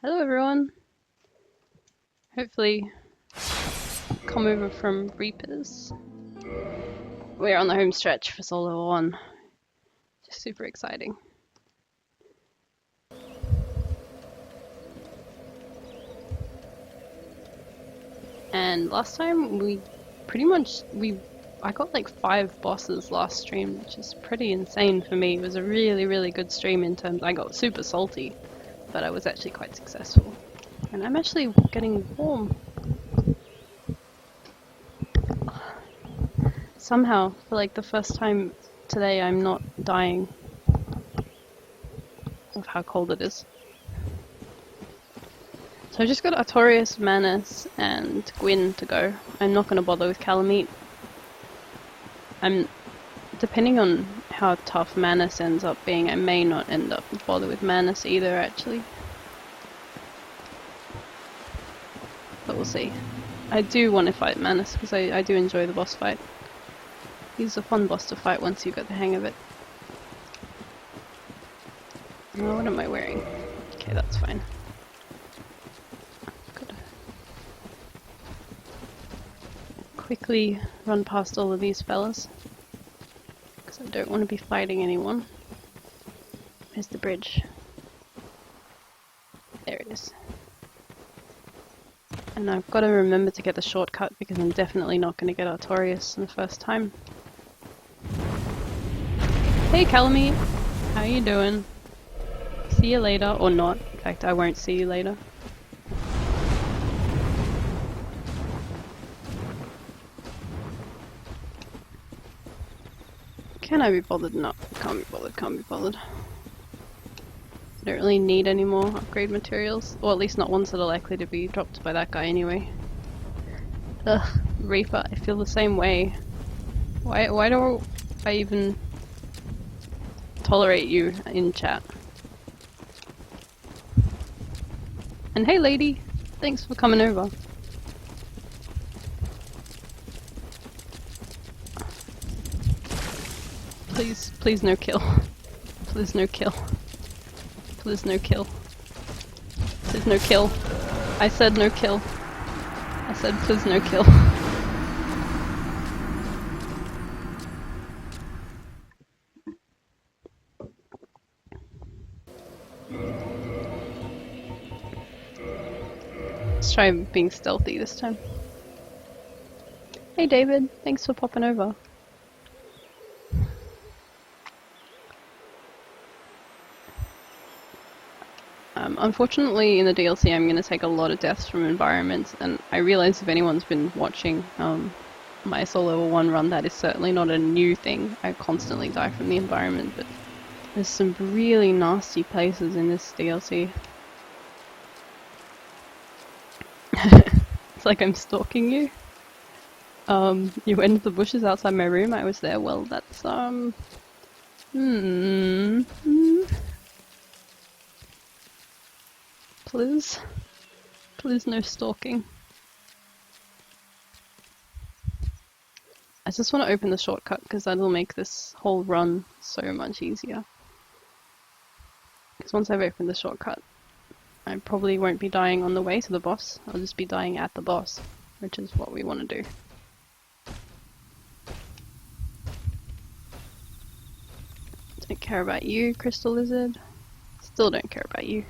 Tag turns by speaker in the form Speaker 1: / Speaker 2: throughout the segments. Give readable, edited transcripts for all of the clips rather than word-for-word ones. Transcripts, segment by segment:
Speaker 1: Hello everyone! Hopefully come over from Reapers. We're on the home stretch for SL1. Just super exciting. And last time I got like 5 bosses last stream, which is pretty insane for me. It was a really good stream in terms I got super salty, but I was actually quite successful. And I'm actually getting warm. Somehow, for like the first time today, I'm not dying of how cold it is. So I just got Artorias, Manus, and Gwyn to go. I'm not going to bother with Calamite. Depending on how tough Manus ends up being, I may not end up bother with Manus either, actually. But we'll see. I do want to fight Manus because I do enjoy the boss fight. He's a fun boss to fight once you get the hang of it. Oh, what am I wearing? Okay, that's fine. Gotta quickly run past all of these fellas because I don't want to be fighting anyone. Where's the bridge? There it is. And I've got to remember to get the shortcut because I'm definitely not going to get Artorias in the first time. Hey Calamite! How you doing? See you later, or not. In fact, I won't see you later. Can I be bothered? No, can't be bothered, can't be bothered. I don't really need any more upgrade materials, or at least not ones that are likely to be dropped by that guy anyway. Ugh, Reaper, I feel the same way. Why do I even tolerate you in chat? And hey lady, thanks for coming over. Please no kill. Please no kill. Please no kill. Please no kill. I said no kill. I said please no kill. Let's try being stealthy this time. Hey David, thanks for popping over. Unfortunately in the DLC I'm going to take a lot of deaths from environments, and I realize if anyone's been watching my SL1 run, that is certainly not a new thing. I constantly die from the environment, but there's some really nasty places in this DLC. It's like I'm stalking you. You went into the bushes outside my room, I was there. Well, that's Please? Please no stalking. I just want to open the shortcut because that'll make this whole run so much easier. Because once I've opened the shortcut, I probably won't be dying on the way to the boss. I'll just be dying at the boss, which is what we want to do. Don't care about you, Crystal Lizard. Still don't care about you.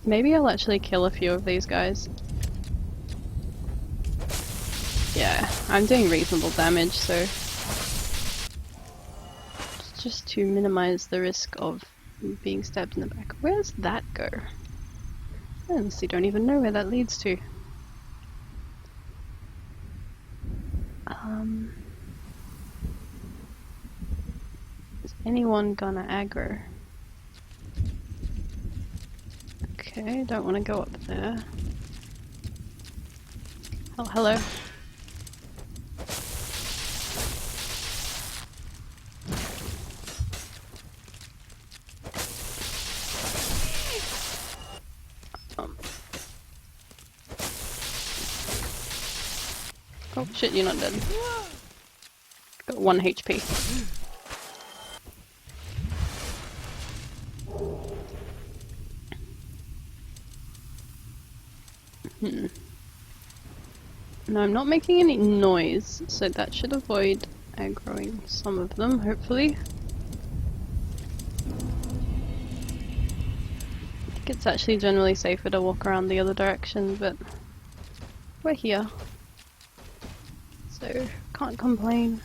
Speaker 1: Maybe I'll actually kill a few of these guys. Yeah, I'm doing reasonable damage, so just to minimize the risk of being stabbed in the back. Where's that go? I honestly don't even know where that leads to. Is anyone gonna aggro? Okay, don't want to go up there. Oh, hello. Oh shit, you're not dead. Got 1 HP. No, I'm not making any noise, so that should avoid aggroing some of them, hopefully. I think it's actually generally safer to walk around the other direction, but we're here. So, can't complain.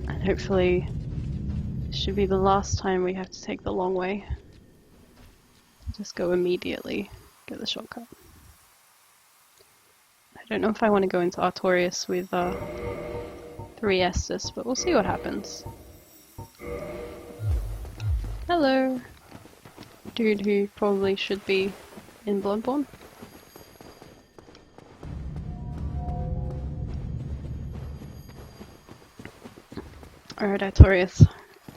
Speaker 1: And hopefully, this should be the last time we have to take the long way. Just go immediately, get the shortcut. I don't know if I want to go into Artorias with 3 Estus, but we'll see what happens. Hello! Dude who probably should be in Bloodborne. Alright, Artorias.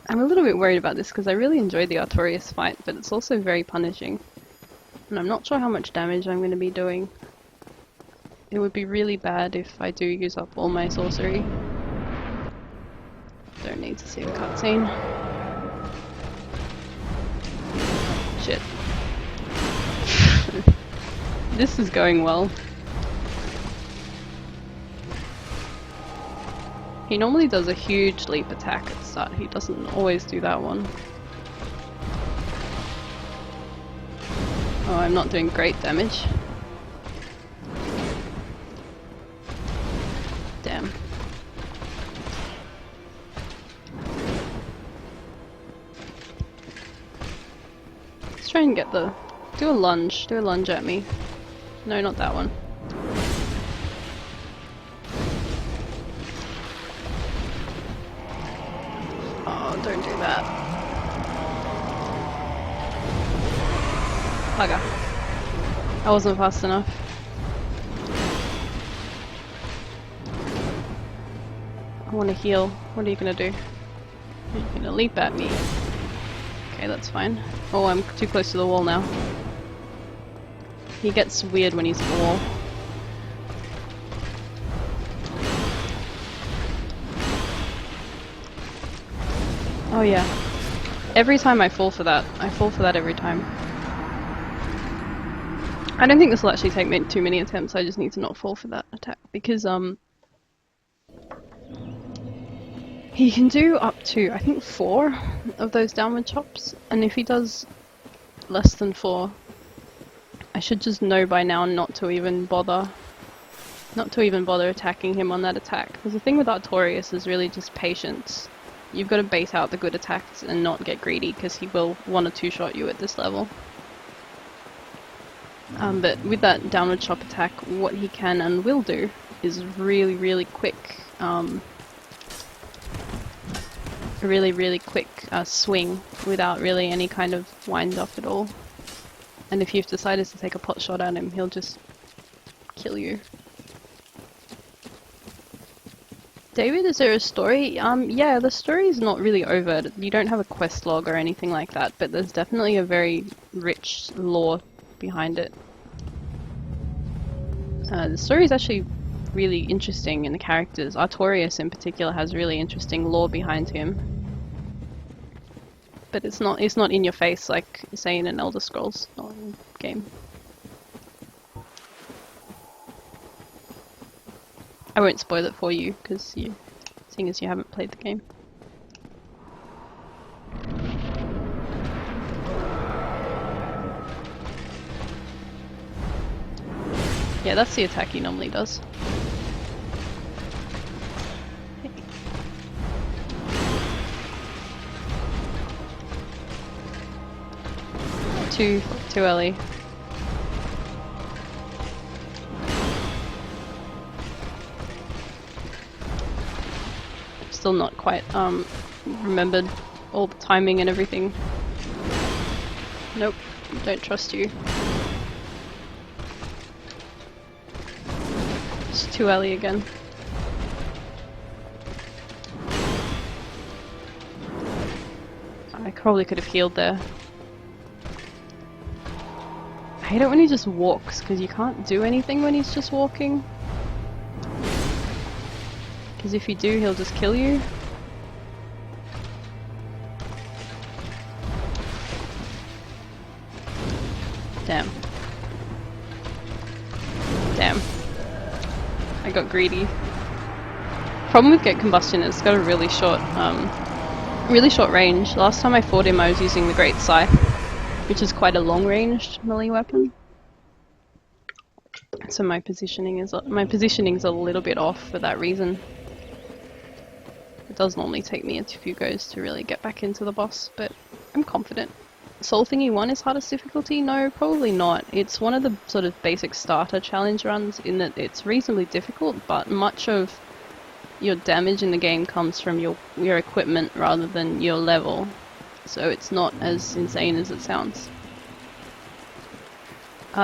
Speaker 1: I'm a little bit worried about this because I really enjoyed the Artorias fight, but it's also very punishing. And I'm not sure how much damage I'm going to be doing. It would be really bad if I do use up all my sorcery. Don't need to see the cutscene. Shit. This is going well. He normally does a huge leap attack at the start. He doesn't always do that one. Oh, I'm not doing great damage. Damn. Let's try and get the... do a lunge at me. No, not that one. Oh, don't do that. Bugger. I wasn't fast enough. I want to heal. What are you gonna do? You're gonna leap at me. Okay, that's fine. Oh, I'm too close to the wall now. He gets weird when he's at the wall. Oh yeah. Every time I fall for that. I fall for that every time. I don't think this will actually take me too many attempts, I just need to not fall for that attack, because he can do up to, I think, 4 of those downward chops, and if he does less than 4, I should just know by now not to even bother attacking him on that attack. Because the thing with Artorias is really just patience. You've got to bait out the good attacks and not get greedy, because he will 1 or 2 shot you at this level. But with that downward chop attack, what he can and will do is really, really quick, really quick swing without really any kind of wind up at all. And if you've decided to take a pot shot at him, he'll just kill you. David, is there a story? Yeah, the story is not really overt. You don't have a quest log or anything like that, but there's definitely a very rich lore behind it. The story is actually really interesting in the characters. Artorias in particular has really interesting lore behind him. But it's not in your face like, say, in an Elder Scrolls game. I won't spoil it for you, because seeing as you haven't played the game. Yeah, that's the attack he normally does. Too early. Still not quite remembered all the timing and everything. Nope, don't trust you. It's too early again. I probably could have healed there. I hate it when he just walks, because you can't do anything when he's just walking. Because if you do, he'll just kill you. Damn. Damn. I got greedy. Problem with Get Combustion is it's got a really short range. Last time I fought him I was using the Great Scythe, which is quite a long-ranged melee weapon. So my positioning's a little bit off for that reason. It does normally take me a few goes to really get back into the boss, but I'm confident. Soul Thingy 1 is hardest difficulty? No, probably not. It's one of the sort of basic starter challenge runs in that it's reasonably difficult, but much of your damage in the game comes from your equipment rather than your level. So it's not as insane as it sounds.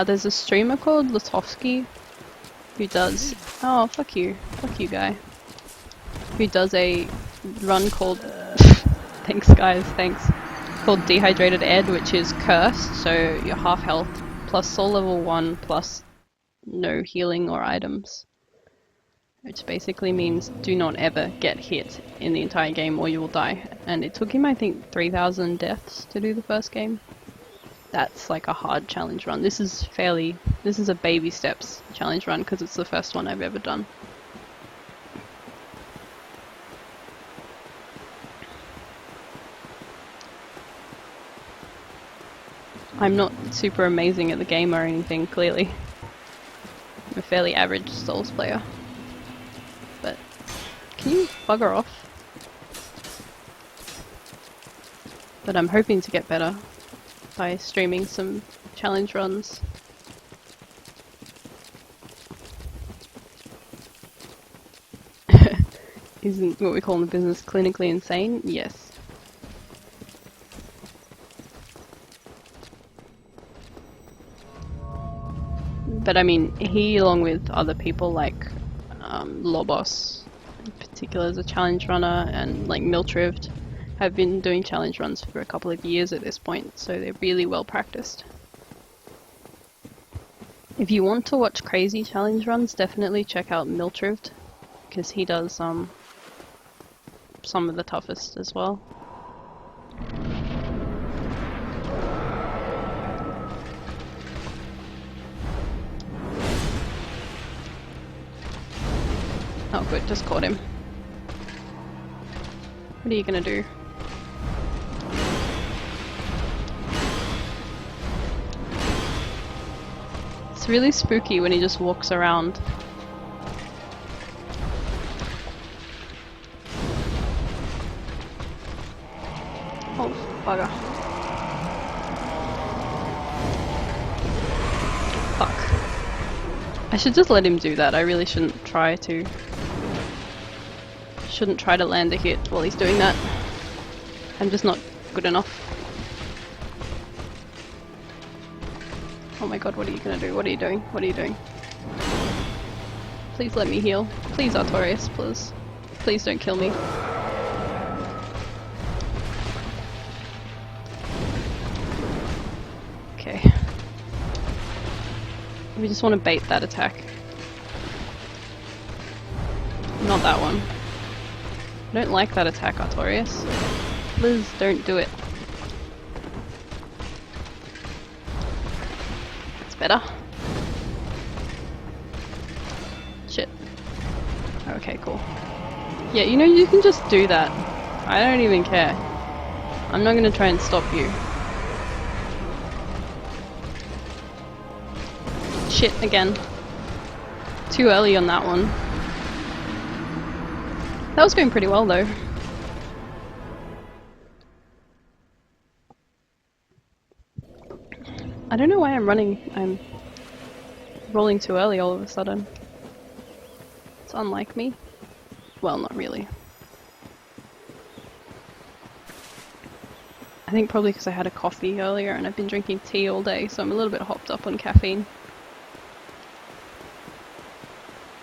Speaker 1: There's a streamer called Latovsky who does... Oh, fuck you guy. Who does a run called... Thanks guys, thanks. Called Dehydrated Ed, which is cursed, so you're half health, plus soul level 1, plus no healing or items. Which basically means do not ever get hit in the entire game or you will die. And it took him, I think, 3,000 deaths to do the first game. That's like a hard challenge run. This is a baby steps challenge run because it's the first one I've ever done. I'm not super amazing at the game or anything, clearly. I'm a fairly average Souls player. But, can you bugger off? But I'm hoping to get better by streaming some challenge runs. Isn't what we call in the business clinically insane? Yes. But I mean, he along with other people like Lobos in particular is a challenge runner, and like Miltrived have been doing challenge runs for a couple of years at this point, so they're really well practiced. If you want to watch crazy challenge runs, definitely check out Miltrived, because he does some of the toughest as well. Oh good, just caught him. What are you gonna do? It's really spooky when he just walks around. Oh, bugger. Fuck. I should just let him do that. I really shouldn't try to land a hit while he's doing that. I'm just not good enough. Oh my god, what are you gonna do? What are you doing? What are you doing? Please let me heal. Please, Artorias, please. Please don't kill me. Okay. We just want to bait that attack. Not that one. I don't like that attack, Artorias. Please don't do it. It's better. Shit. Okay, cool. Yeah, you know, you can just do that. I don't even care. I'm not gonna try and stop you. Shit, again. Too early on that one. That was going pretty well though. I don't know why I'm rolling too early all of a sudden. It's unlike me. Well, not really. I think probably because I had a coffee earlier and I've been drinking tea all day, so I'm a little bit hopped up on caffeine.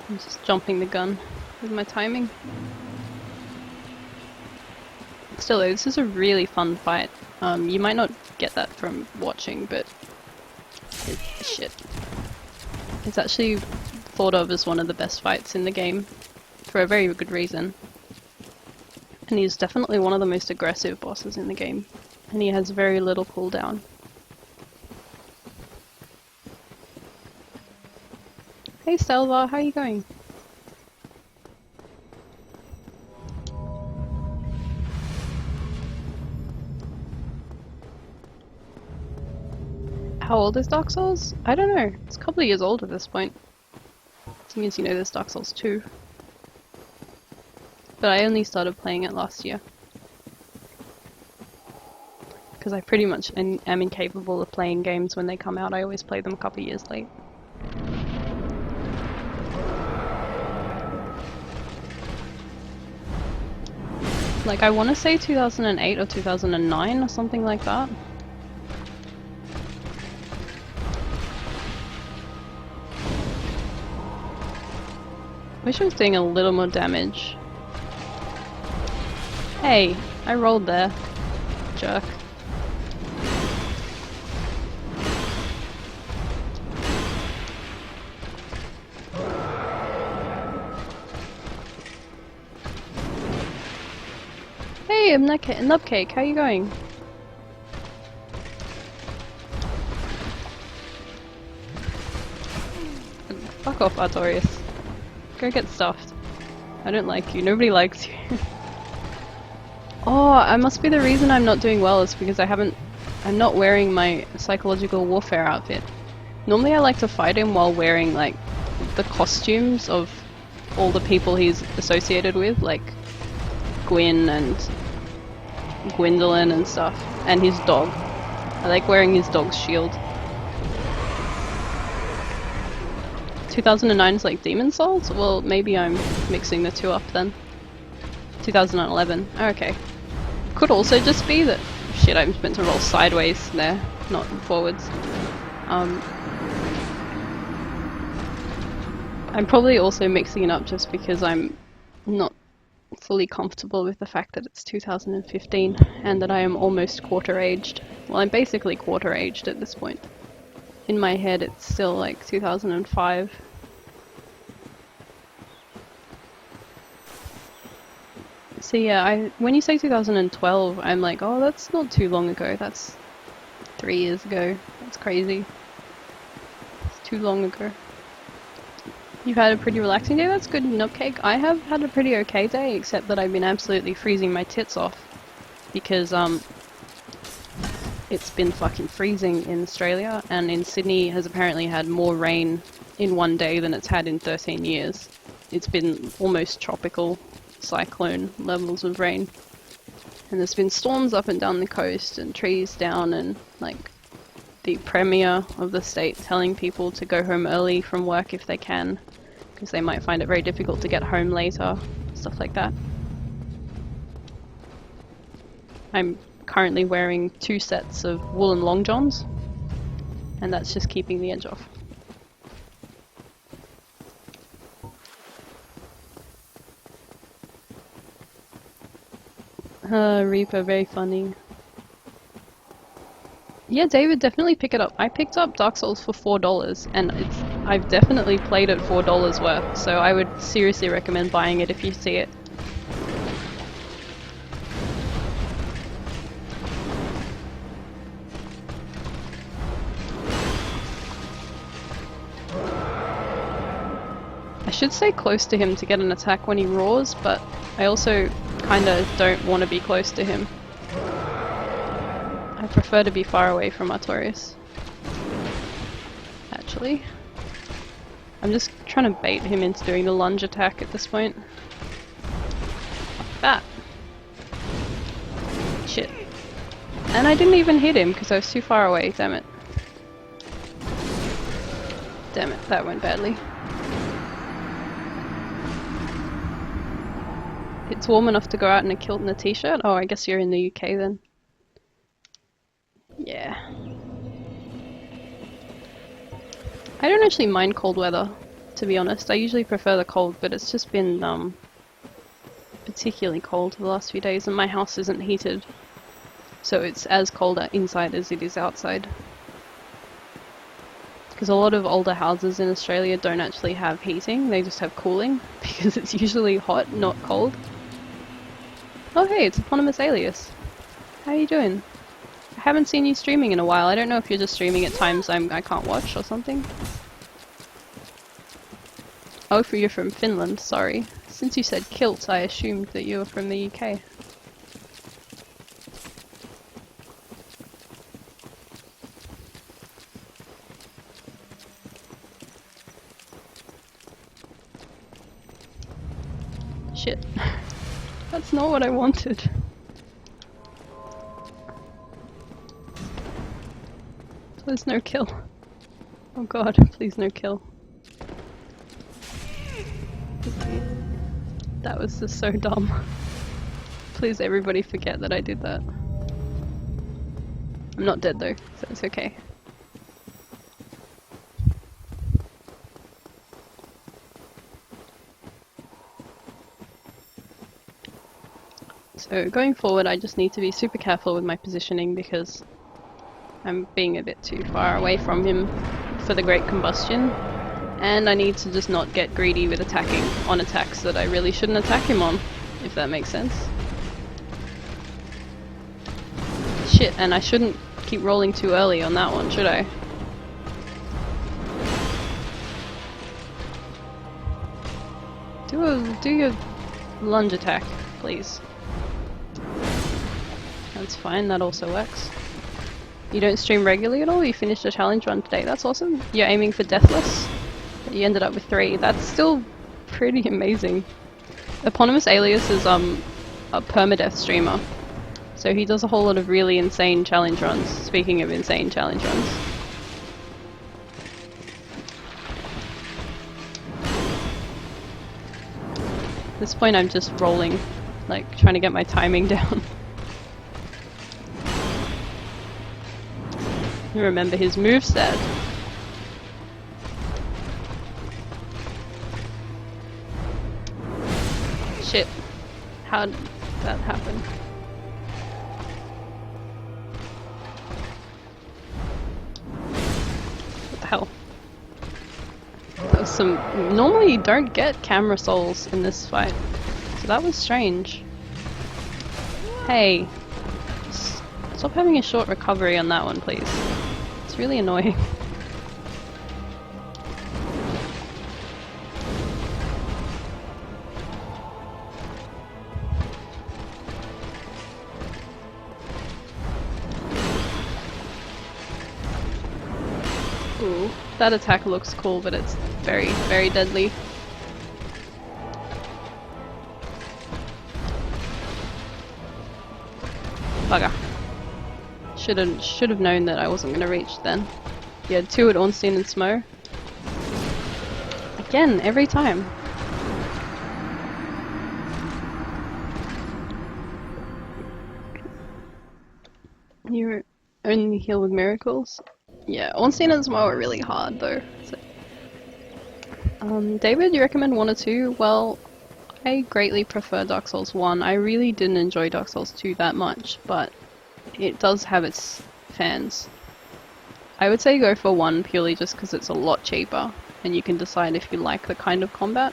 Speaker 1: I'm just jumping the gun with my timing. Still though, this is a really fun fight. You might not get that from watching, but shit. It's actually thought of as one of the best fights in the game, for a very good reason. And he's definitely one of the most aggressive bosses in the game, and he has very little cooldown. Hey Selva, how are you going? How old is Dark Souls? I don't know. It's a couple of years old at this point. Seeing as you know there's Dark Souls 2. But I only started playing it last year. Because I pretty much am incapable of playing games when they come out. I always play them a couple of years late. Like I want to say 2008 or 2009 or something like that. Wish I was doing a little more damage. Hey, I rolled there. Jerk. Hey, Nubcake, how you going? Fuck off, Artorias. Go get stuffed. I don't like you. Nobody likes you. Oh, I must be the reason I'm not doing well is because I'm not wearing my psychological warfare outfit. Normally I like to fight him while wearing like the costumes of all the people he's associated with, like Gwyn and Gwendolyn and stuff, and his dog. I like wearing his dog's shield. 2009 is like Demon Souls? Well, maybe I'm mixing the two up then. 2011. Okay. Could also just be that... Shit, I'm meant to roll sideways there, not forwards. I'm probably also mixing it up just because I'm not fully comfortable with the fact that it's 2015 and that I am almost quarter aged. Well, I'm basically quarter aged at this point. In my head it's still like 2005. So yeah, when you say 2012, I'm like, oh, that's not too long ago. That's 3 years ago. That's crazy. It's too long ago. You've had a pretty relaxing day? That's good, Nutcake. I have had a pretty okay day, except that I've been absolutely freezing my tits off. Because, it's been fucking freezing in Australia, and in Sydney has apparently had more rain in one day than it's had in 13 years. It's been almost tropical cyclone levels of rain. And there's been storms up and down the coast, and trees down, and like the premier of the state telling people to go home early from work if they can, because they might find it very difficult to get home later, stuff like that. I'm currently wearing 2 sets of woolen long johns, and that's just keeping the edge off. Reaper, very funny. Yeah, David, definitely pick it up. I picked up Dark Souls for $4, and I've definitely played it $4 worth, so I would seriously recommend buying it if you see it. I should stay close to him to get an attack when he roars, but I also kinda don't want to be close to him. I prefer to be far away from Artorias. Actually. I'm just trying to bait him into doing the lunge attack at this point. Like that. Shit. And I didn't even hit him because I was too far away, damn it. Damn it, that went badly. It's warm enough to go out in a kilt and a t-shirt? Oh, I guess you're in the UK then. Yeah. I don't actually mind cold weather, to be honest. I usually prefer the cold, but it's just been particularly cold the last few days, and my house isn't heated. So it's as cold inside as it is outside. Because a lot of older houses in Australia don't actually have heating, they just have cooling, because it's usually hot, not cold. Oh hey, it's Eponymous Alias. How you doing? I haven't seen you streaming in a while. I don't know if you're just streaming at times I can't watch or something. Oh, for you're from Finland, sorry. Since you said kilt, I assumed that you were from the UK. Shit. That's not what I wanted. Please no kill. Oh god, please no kill. That was just so dumb. Please everybody forget that I did that. I'm not dead though, so it's okay. So going forward I just need to be super careful with my positioning because I'm being a bit too far away from him for the Great Combustion. And I need to just not get greedy with attacking on attacks that I really shouldn't attack him on, if that makes sense. Shit, and I shouldn't keep rolling too early on that one, should I? Do your lunge attack, please. That's fine, that also works. You don't stream regularly at all? You finished a challenge run today, that's awesome. You're aiming for Deathless? You ended up with 3. That's still pretty amazing. Eponymous Alias is a permadeath streamer. So he does a whole lot of really insane challenge runs. Speaking of insane challenge runs. At this point I'm just rolling, like trying to get my timing down. Remember his moveset. Shit. How did that happen? What the hell? That was some... Normally you don't get camera souls in this fight. So that was strange. Hey. Stop having a short recovery on that one, please. It's really annoying. Ooh, that attack looks cool, but it's very, very deadly. Bugger. Should have known that I wasn't going to reach then. You had 2 at Ornstein and Smo. Again, every time. You only heal with miracles? Yeah, Ornstein and Smo are really hard though. So. David, you recommend 1 or 2? Well, I greatly prefer Dark Souls 1. I really didn't enjoy Dark Souls 2 that much, but it does have its fans. I would say go for 1 purely just because it's a lot cheaper and you can decide if you like the kind of combat.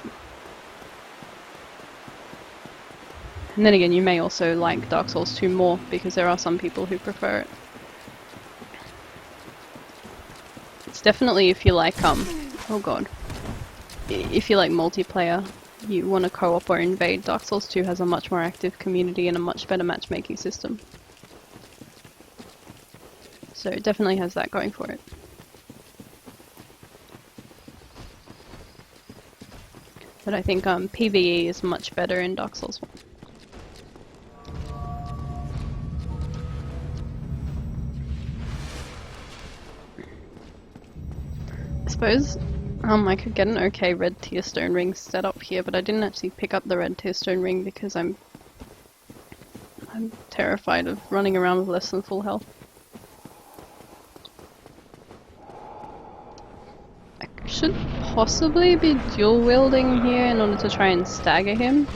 Speaker 1: And then again, you may also like Dark Souls 2 more because there are some people who prefer it. It's definitely if you like, oh god. If you like multiplayer, you want to co-op or invade, Dark Souls 2 has a much more active community and a much better matchmaking system. So it definitely has that going for it. But I think PvE is much better in Dark Souls 1. I suppose I could get an okay red tier stone ring set up here, but I didn't actually pick up the red tier stone ring because I'm terrified of running around with less than full health. I should possibly be dual wielding here in order to try and stagger him.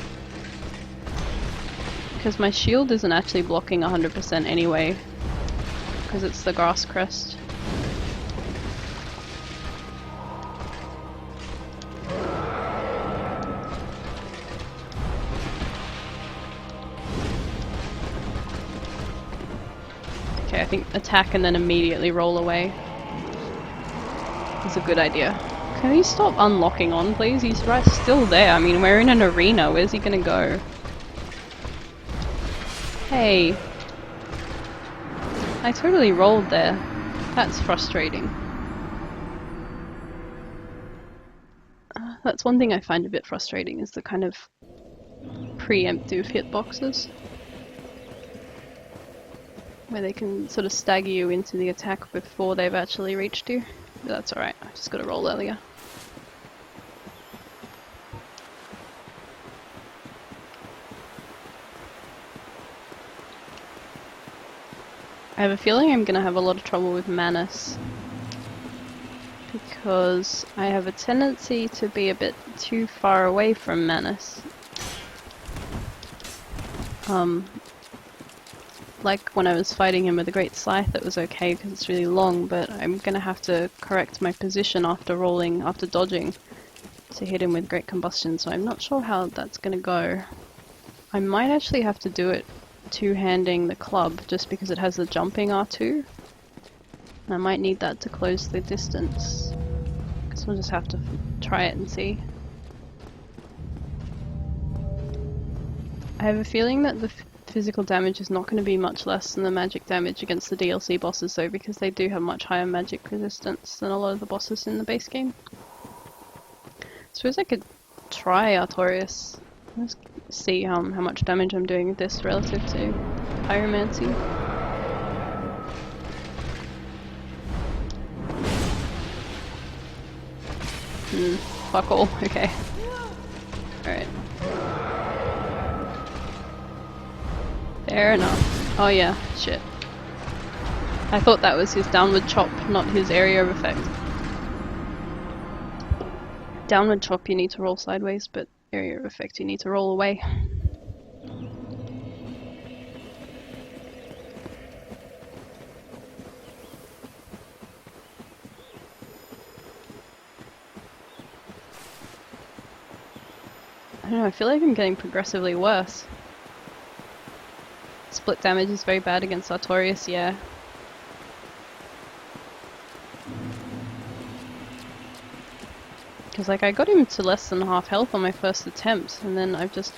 Speaker 1: Because my shield isn't actually blocking 100% anyway. Because it's the grass crest. Okay, I think attack and then immediately roll away is a good idea. Can he stop unlocking on, please? He's right still there. I mean, we're in an arena. Where's he gonna go? Hey. I totally rolled there. That's frustrating. That's one thing I find a bit frustrating, is the kind of preemptive hitboxes. Where they can sort of stagger you into the attack before they've actually reached you. But that's alright, I just got to roll earlier. I have a feeling I'm gonna have a lot of trouble with Manus, because I have a tendency to be a bit too far away from Manus. Like when I was fighting him with the Great Scythe, it was okay because it's really long, but I'm gonna have to correct my position after dodging, to hit him with Great Combustion, so I'm not sure how that's gonna go. I might actually have to do it two-handing the club, just because it has the jumping R2. And I might need that to close the distance. Guess we'll just have to try it and see. I have a feeling that the physical damage is not going to be much less than the magic damage against the DLC bosses though, because they do have much higher magic resistance than a lot of the bosses in the base game. Suppose I could try Artorias. Let's see how much damage I'm doing with this relative to Pyromancy. Fuck all, okay. Alright. Fair enough. Oh yeah, shit. I thought that was his downward chop, not his area of effect. Downward chop you need to roll sideways, but area of effect you need to roll away. I don't know, I feel like I'm getting progressively worse. Split damage is very bad against Artorias, yeah. Because like I got him to less than half health on my first attempt, and then I've just...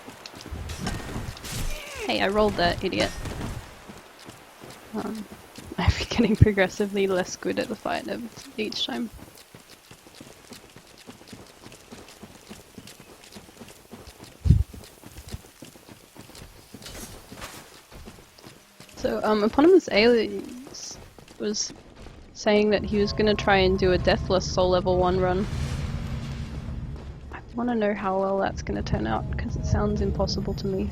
Speaker 1: Hey, I rolled that, idiot. I'm getting progressively less good at the fight each time. So, Eponymous Aliens was saying that he was going to try and do a Deathless Soul Level 1 run. I want to know how well that's going to turn out, because it sounds impossible to me.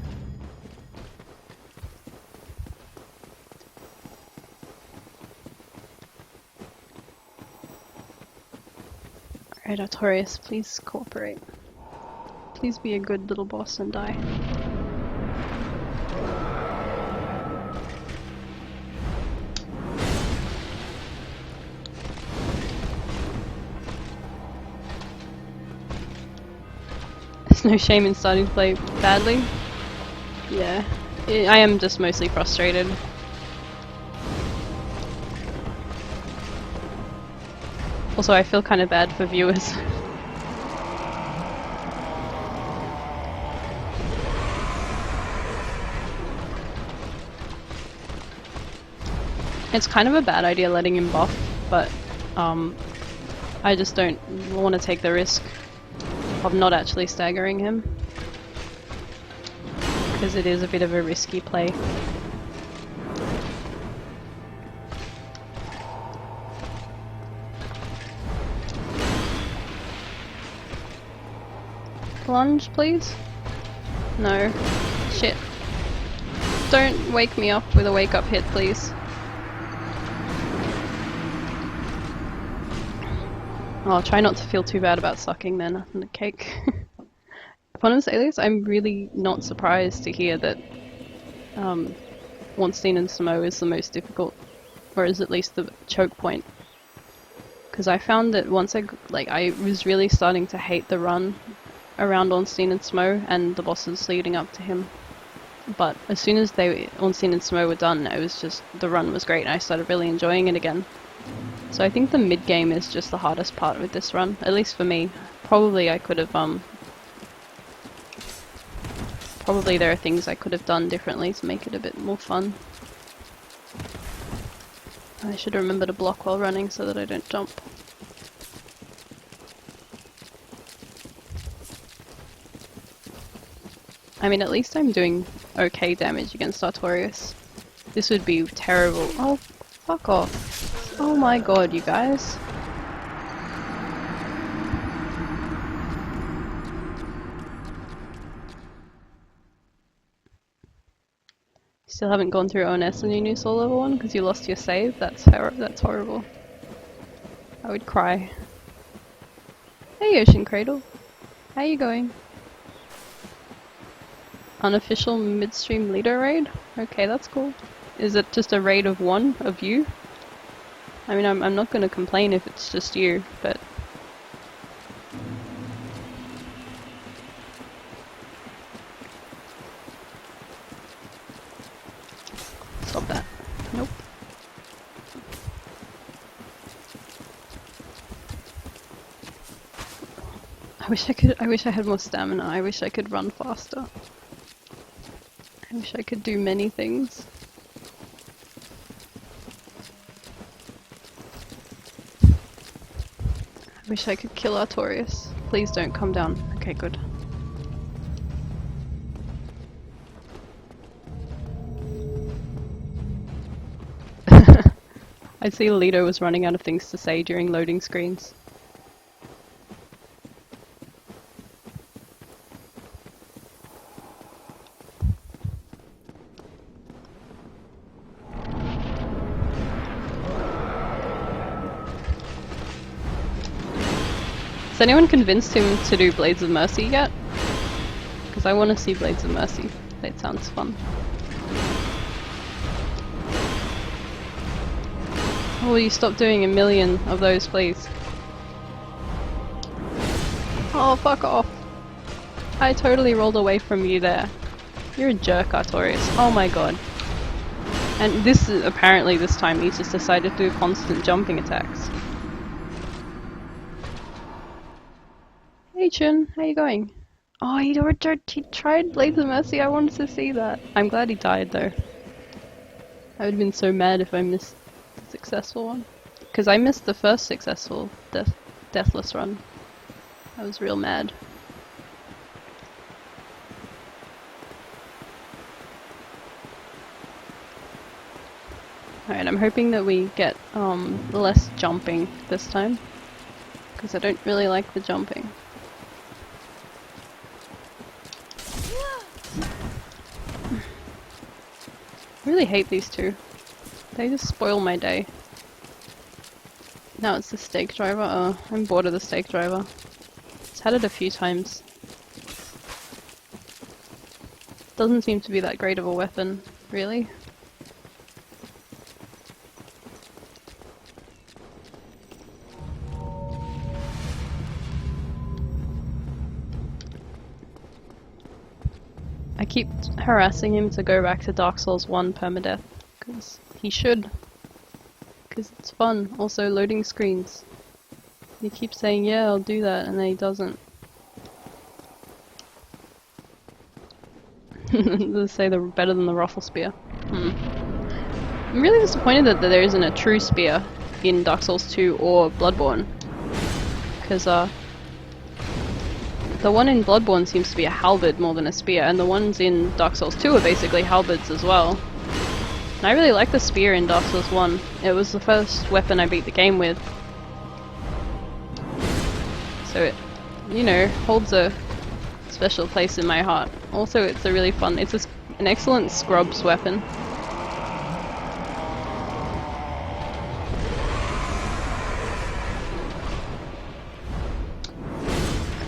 Speaker 1: Alright, Artorias, please cooperate. Please be a good little boss and die. There's no shame in starting to play badly. Yeah, I am just mostly frustrated. Also, I feel kind of bad for viewers. It's kind of a bad idea letting him buff, but I just don't want to take the risk of not actually staggering him, because it is a bit of a risky play. Plunge, please? No. Shit. Don't wake me up with a wake up hit, please. I'll try not to feel too bad about sucking then on the cake. Eponymous Alias, I'm really not surprised to hear that Ornstein and Samo is the most difficult, or is at least the choke point. Because I found that once I was really starting to hate the run around Ornstein and Samo and the bosses leading up to him. But as soon as Ornstein and Samo were done, it was just, the run was great and I started really enjoying it again. So I think the mid game is just the hardest part with this run, at least for me. Probably I could have probably there are things I could have done differently to make it a bit more fun. I should remember to block while running so that I don't jump. I mean, at least I'm doing okay damage against Artorias. This would be terrible. Oh, fuck off. Oh my god, you guys. Still haven't gone through ONS on your new soul level 1 because you lost your save? That's horrible. I would cry. Hey Ocean Cradle. How you going? Unofficial midstream leader raid? Okay, that's cool. Is it just a raid of one of you? I mean, I'm not gonna complain if it's just you, but... Stop that. Nope. I wish I had more stamina. I wish I could run faster. I wish I could do many things. I wish I could kill Artorias. Please don't come down. Okay, good. I see Alito was running out of things to say during loading screens. Has anyone convinced him to do Blades of Mercy yet? Because I want to see Blades of Mercy. That sounds fun. Oh, will you stop doing a million of those, please? Oh, fuck off. I totally rolled away from you there. You're a jerk, Artorias. Oh my god. And this is, apparently this time he's just decided to do constant jumping attacks. Hey Chun, how you going? Oh, he tried Blades of Mercy, I wanted to see that. I'm glad he died though. I would have been so mad if I missed the successful one. Because I missed the first successful deathless run. I was real mad. Alright, I'm hoping that we get less jumping this time. Because I don't really like the jumping. I really hate these two. They just spoil my day. Now it's the stake driver. Oh, I'm bored of the stake driver. It's had it a few times. Doesn't seem to be that great of a weapon, really. I keep harassing him to go back to Dark Souls 1 permadeath, because he should. Because it's fun. Also, loading screens. He keeps saying, yeah, I'll do that, and then he doesn't. They say they're better than the Ruffle Spear. I'm really disappointed that there isn't a true spear in Dark Souls 2 or Bloodborne. Because, the one in Bloodborne seems to be a halberd more than a spear, and the ones in Dark Souls 2 are basically halberds as well. And I really like the spear in Dark Souls 1. It was the first weapon I beat the game with. So it, you know, holds a special place in my heart. Also, it's a really fun, it's an excellent scrubs weapon.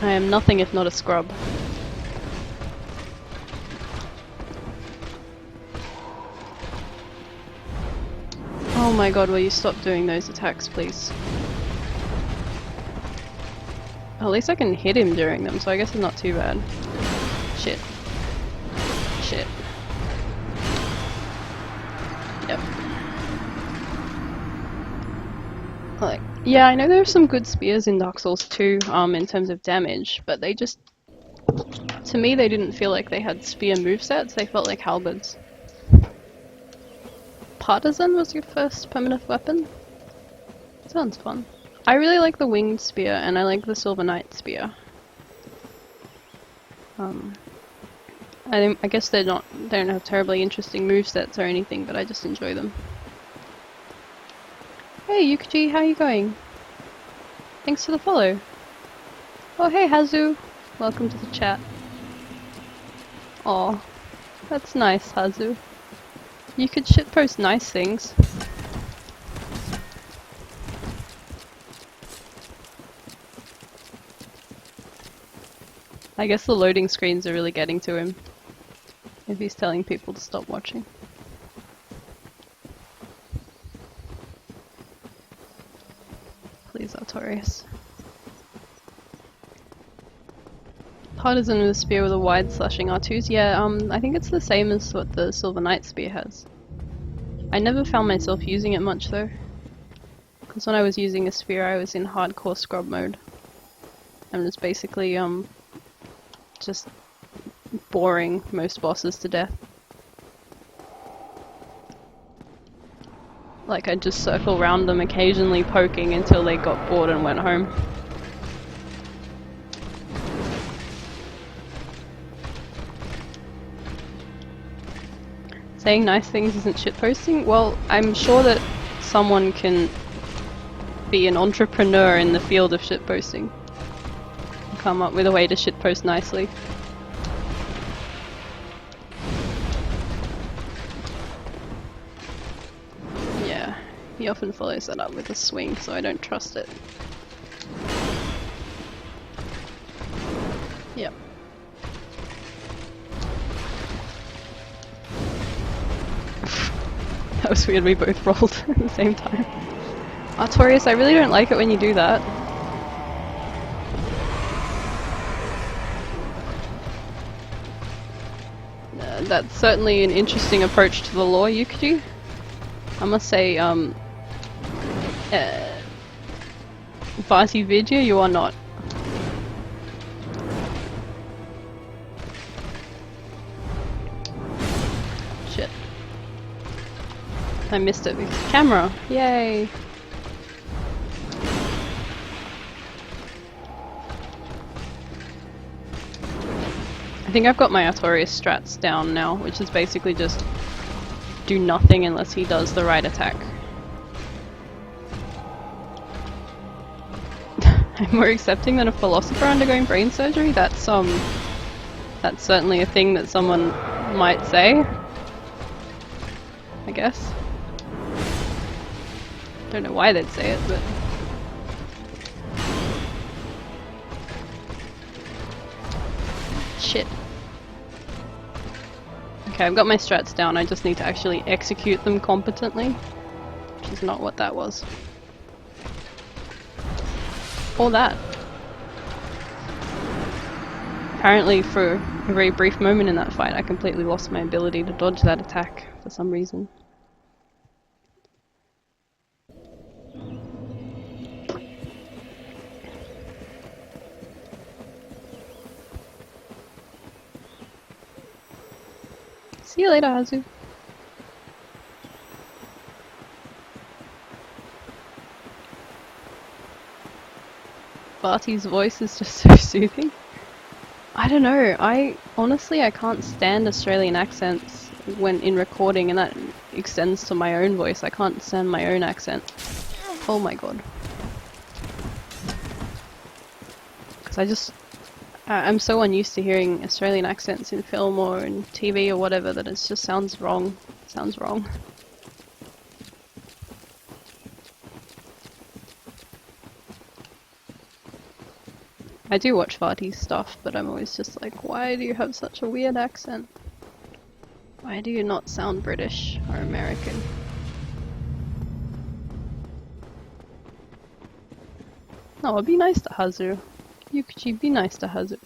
Speaker 1: I am nothing if not a scrub. Oh my god, will you stop doing those attacks, please? At least I can hit him during them, so I guess it's not too bad. Shit. Shit. Yep. Like, yeah, I know there are some good spears in Dark Souls 2, in terms of damage, but they just, to me, they didn't feel like they had spear movesets, they felt like halberds. Partisan was your first permanent weapon? Sounds fun. I really like the winged spear, and I like the Silver Knight spear. I guess they don't have terribly interesting movesets or anything, but I just enjoy them. Hey Yukichi, how you going? Thanks for the follow. Oh hey Hazu, welcome to the chat. Aw, that's nice Hazu. You could shitpost nice things. I guess the loading screens are really getting to him, if he's telling people to stop watching. Please, Artorias. Partisan with a spear with a wide slashing R2s? Yeah, I think it's the same as what the Silver Knight spear has. I never found myself using it much though. Because when I was using a spear I was in hardcore scrub mode. And it's basically, just boring most bosses to death. Like I'd just circle around them, occasionally poking until they got bored and went home. Saying nice things isn't shitposting? Well, I'm sure that someone can be an entrepreneur in the field of shitposting. Come up with a way to shitpost nicely. Yeah, he often follows that up with a swing, so I don't trust it. Yep. That was weird, we both rolled at the same time. Artorias, I really don't like it when you do that. That's certainly an interesting approach to the lore, Yukichi. I must say, Vati Vidya, you are not. Shit. I missed it with the camera. Yay! I think I've got my Artorias strats down now, which is basically just do nothing unless he does the right attack. I'm more accepting than a philosopher undergoing brain surgery? That's certainly a thing that someone might say. I guess. Don't know why they'd say it, but... Shit. Okay, I've got my strats down, I just need to actually execute them competently, which is not what that was. Or that. Apparently for a very brief moment in that fight I completely lost my ability to dodge that attack for some reason. See you later, Hazu. Barty's voice is just so soothing. I don't know, I can't stand Australian accents when in recording, and that extends to my own voice. I can't stand my own accent. Oh my god. Because I'm so unused to hearing Australian accents in film or in TV or whatever that it just sounds wrong. It sounds wrong. I do watch Vati's stuff, but I'm always just like, why do you have such a weird accent? Why do you not sound British or American? Oh, be nice to Hazu. Yukichi, be nice to Hazu.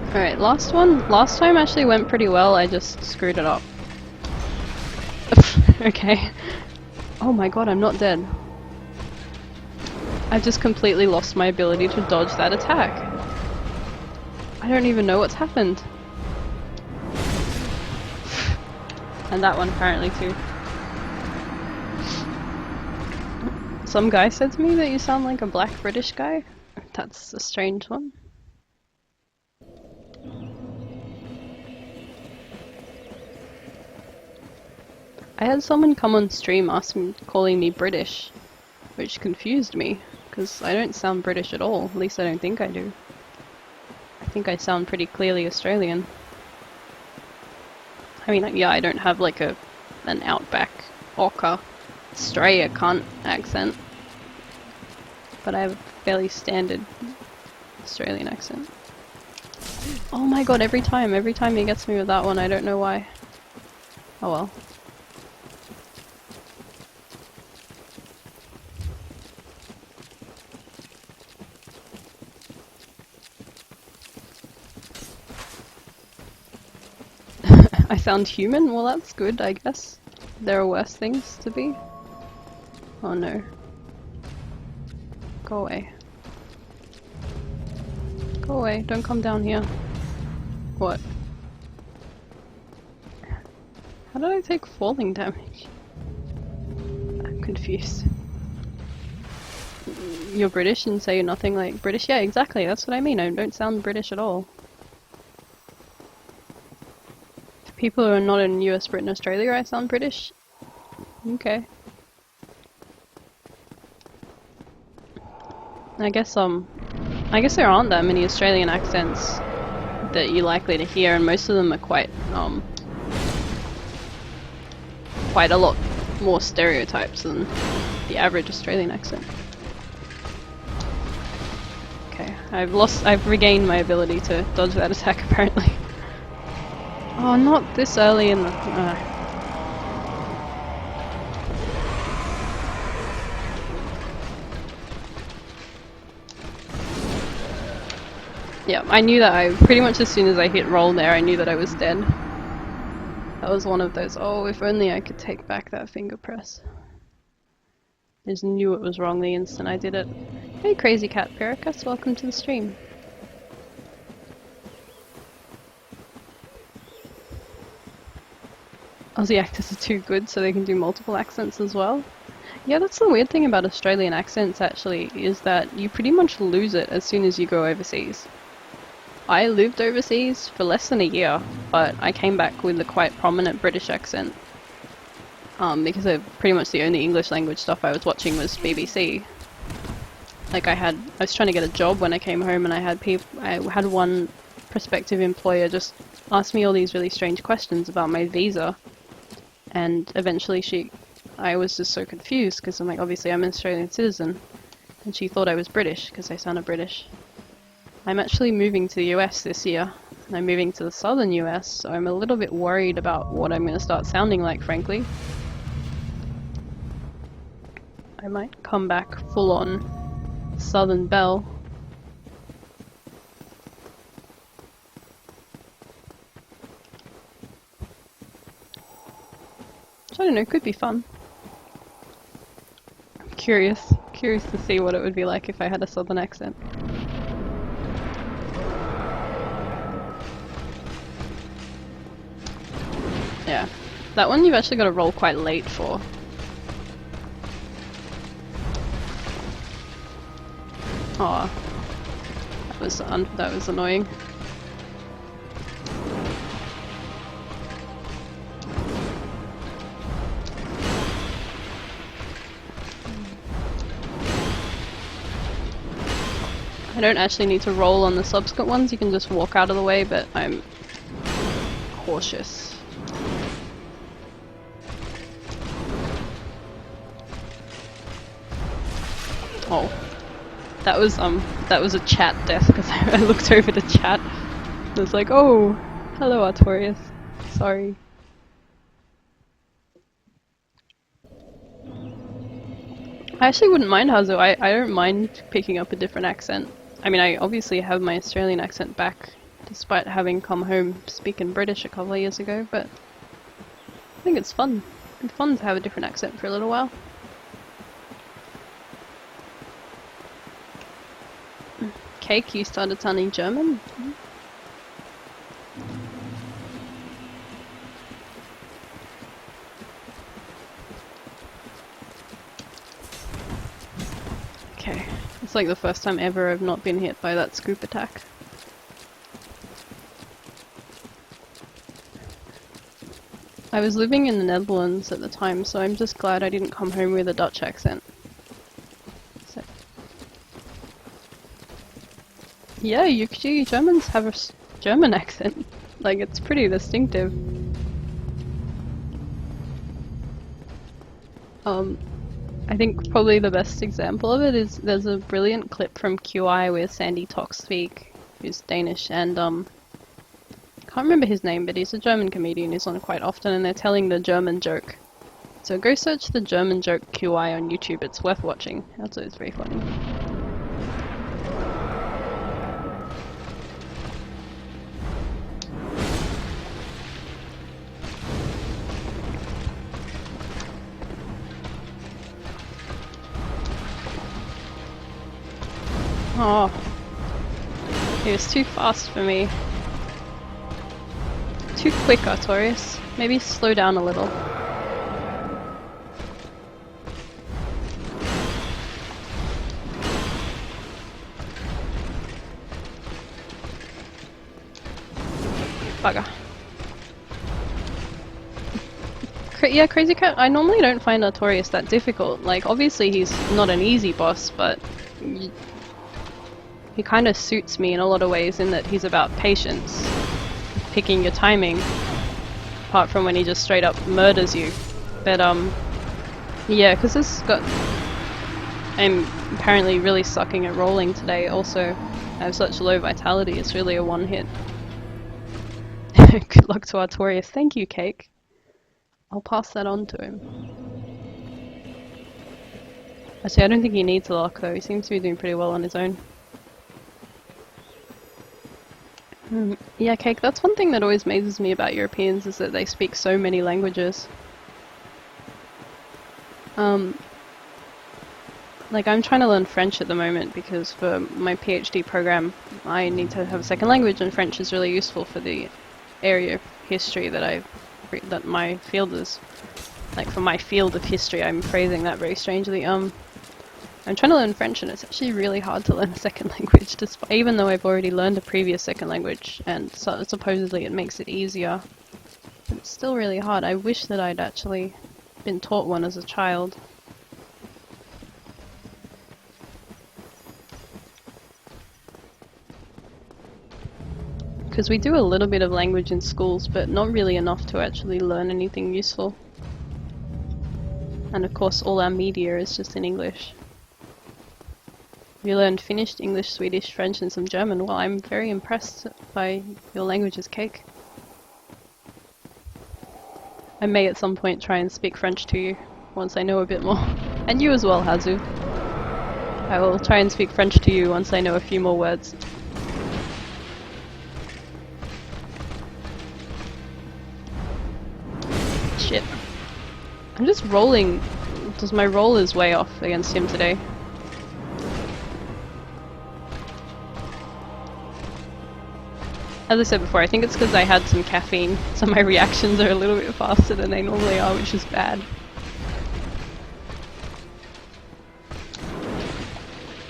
Speaker 1: Alright, last one. Last time actually went pretty well, I just screwed it up. Okay. Oh my god, I'm not dead. I just completely lost my ability to dodge that attack. I don't even know what's happened. And that one apparently too. Some guy said to me that you sound like a black British guy. That's a strange one. I had someone come on stream calling me British, which confused me, because I don't sound British at all, at least I don't think I do. I think I sound pretty clearly Australian. I mean, yeah, I don't have like an outback Orca Australia cunt accent, but I have a fairly standard Australian accent. Oh my god, every time he gets me with that one, I don't know why. Oh well. I sound human? Well, that's good, I guess. There are worse things to be. Oh no. Go away. Go away, don't come down here. What? How did I take falling damage? I'm confused. You're British and say you're nothing like British? Yeah, exactly, that's what I mean. I don't sound British at all. People who are not in US, Britain, Australia, I sound British? Okay. I guess there aren't that many Australian accents that you're likely to hear, and most of them are quite a lot more stereotypes than the average Australian accent. Okay, I've regained my ability to dodge that attack apparently. Oh, not this early in the... Yeah, I knew that pretty much as soon as I hit roll there, I knew that I was dead. That was one of those, oh, if only I could take back that finger press. I just knew it was wrong the instant I did it. Hey Crazy Cat Pericus, welcome to the stream. Aussie actors are too good so they can do multiple accents as well. Yeah, that's the weird thing about Australian accents actually, is that you pretty much lose it as soon as you go overseas. I lived overseas for less than a year, but I came back with a quite prominent British accent. Because pretty much the only English language stuff I was watching was BBC. Like I was trying to get a job when I came home, and I had one prospective employer just ask me all these really strange questions about my visa. And eventually I was just so confused because I'm like, obviously I'm an Australian citizen, and she thought I was British because I sounded British. I'm actually moving to the US this year, and I'm moving to the southern US, so I'm a little bit worried about what I'm going to start sounding like, frankly. I might come back full on Southern Belle. I don't know, could be fun. I'm curious to see what it would be like if I had a southern accent. Yeah, that one you've actually got to roll quite late for. Aw, that was annoying. I don't actually need to roll on the subsequent ones, you can just walk out of the way, but I'm cautious. Oh, that was a chat death because I looked over to chat and was like, oh, hello Artorias, sorry. I actually wouldn't mind Hazo, I don't mind picking up a different accent. I mean, I obviously have my Australian accent back despite having come home speaking British a couple of years ago, but I think it's fun. It's fun to have a different accent for a little while. Cake, you started sounding German? Okay, it's like the first time ever I've not been hit by that scoop attack. I was living in the Netherlands at the time, so I'm just glad I didn't come home with a Dutch accent. So. Yeah, you Germans have a German accent. Like, it's pretty distinctive. I think probably the best example of it is there's a brilliant clip from QI where Sandy Toksvig, who's Danish, and can't remember his name, but he's a German comedian. He's on quite often, and they're telling the German joke. So go search the German joke QI on YouTube. It's worth watching. Also, it's very funny. Oh, he was too fast for me. Too quick, Artorias. Maybe slow down a little. Bugger. Yeah, Crazy Cat, I normally don't find Artorias that difficult. Like, obviously he's not an easy boss, but he kind of suits me in a lot of ways in that he's about patience. Picking your timing, apart from when he just straight up murders you. But yeah, because I'm apparently really sucking at rolling today. Also, I have such low vitality. It's really a one hit. Good luck to Artorias. Thank you, Cake. I'll pass that on to him. Actually, I don't think he needs a lock though. He seems to be doing pretty well on his own. Yeah, Cake, that's one thing that always amazes me about Europeans is that they speak so many languages. Like I'm trying to learn French at the moment because for my PhD program I need to have a second language, and French is really useful for the area of history that my field is. Like for my field of history, I'm phrasing that very strangely. I'm trying to learn French, and it's actually really hard to learn a second language, even though I've already learned a previous second language, and so supposedly it makes it easier. But it's still really hard. I wish that I'd actually been taught one as a child. Because we do a little bit of language in schools, but not really enough to actually learn anything useful. And of course all our media is just in English. You learned Finnish, English, Swedish, French and some German. Well, I'm very impressed by your languages, Cake. I may at some point try and speak French to you, once I know a bit more. And you as well, Hazu. I will try and speak French to you once I know a few more words. Shit. I'm just rolling. My roll is way off against him today. As I said before, I think it's because I had some caffeine, so my reactions are a little bit faster than they normally are, which is bad.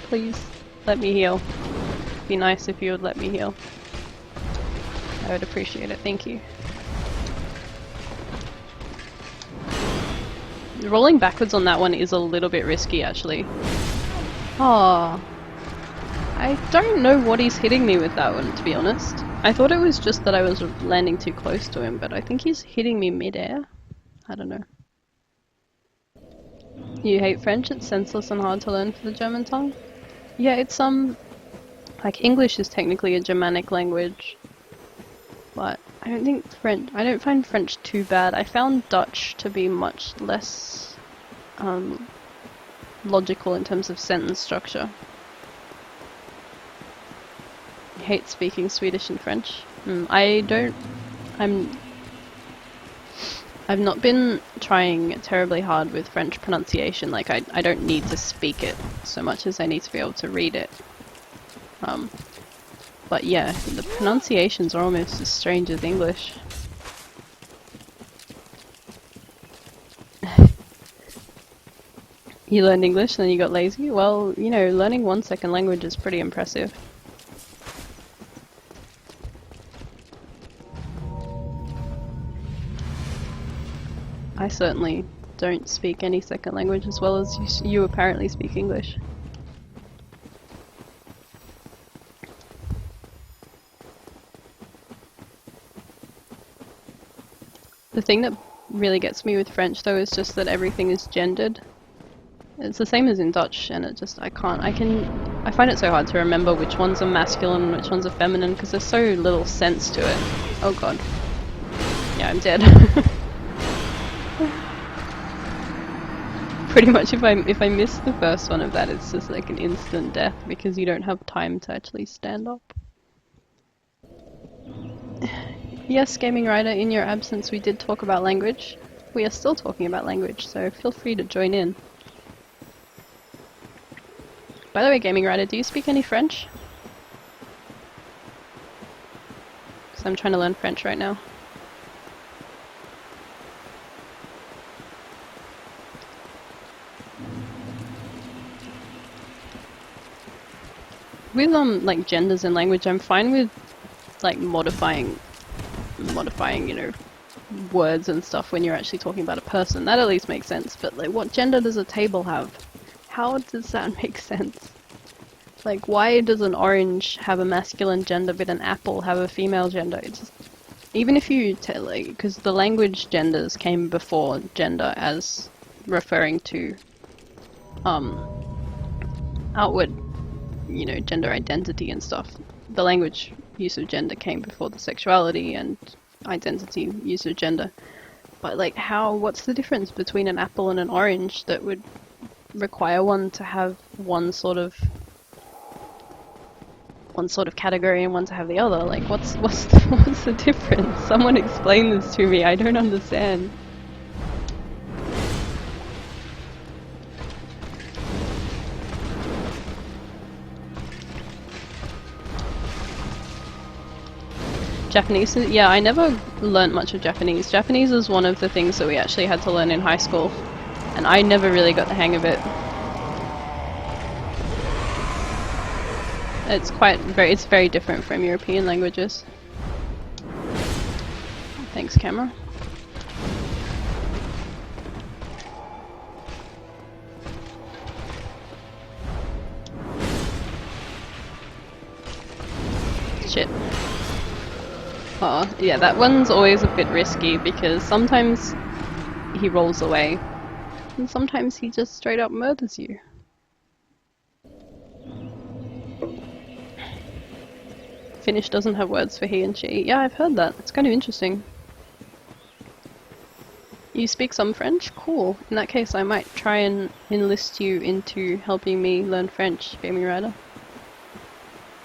Speaker 1: Please, let me heal. It'd be nice if you would let me heal. I would appreciate it, thank you. Rolling backwards on that one is a little bit risky, actually. Oh, I don't know what he's hitting me with that one, to be honest. I thought it was just that I was landing too close to him, but I think he's hitting me mid-air. I don't know. You hate French? It's senseless and hard to learn for the German tongue? Yeah, it's like English is technically a Germanic language, but I don't find French too bad. I found Dutch to be much less logical in terms of sentence structure. hate speaking Swedish and French. I don't. I've not been trying terribly hard with French pronunciation. Like I don't need to speak it so much as I need to be able to read it. But yeah, the pronunciations are almost as strange as English. You learned English and then you got lazy? Well, you know, learning one second language is pretty impressive. I certainly don't speak any second language as well as you apparently speak English. The thing that really gets me with French though is just that everything is gendered. It's the same as in Dutch, and I find it so hard to remember which ones are masculine and which ones are feminine because there's so little sense to it. Oh god. Yeah, I'm dead. Pretty much if I miss the first one of that, it's just like an instant death because you don't have time to actually stand up. Yes, Gaming Rider, in your absence we did talk about language. We are still talking about language, so feel free to join in. By the way, Gaming Rider, do you speak any French? Because I'm trying to learn French right now. With like genders in language, I'm fine with like modifying, you know, words and stuff when you're actually talking about a person. That at least makes sense. But like, what gender does a table have? How does that make sense? Like, why does an orange have a masculine gender but an apple have a female gender? It's just, even if you tell, like, because the language genders came before gender as referring to outward, you know, gender identity and stuff. The language use of gender came before the sexuality and identity use of gender. But like, what's the difference between an apple and an orange that would require one to have one sort of category and one to have the other? Like, what's the difference? Someone explain this to me. I don't understand. Japanese? Yeah, I never learnt much of Japanese. Japanese is one of the things that we actually had to learn in high school, and I never really got the hang of it. It's very different from European languages. Thanks, camera. Shit. Oh, yeah, that one's always a bit risky because sometimes he rolls away and sometimes he just straight up murders you. Finnish doesn't have words for he and she. Yeah, I've heard that. It's kind of interesting. You speak some French? Cool. In that case, I might try and enlist you into helping me learn French, Gaming Rider.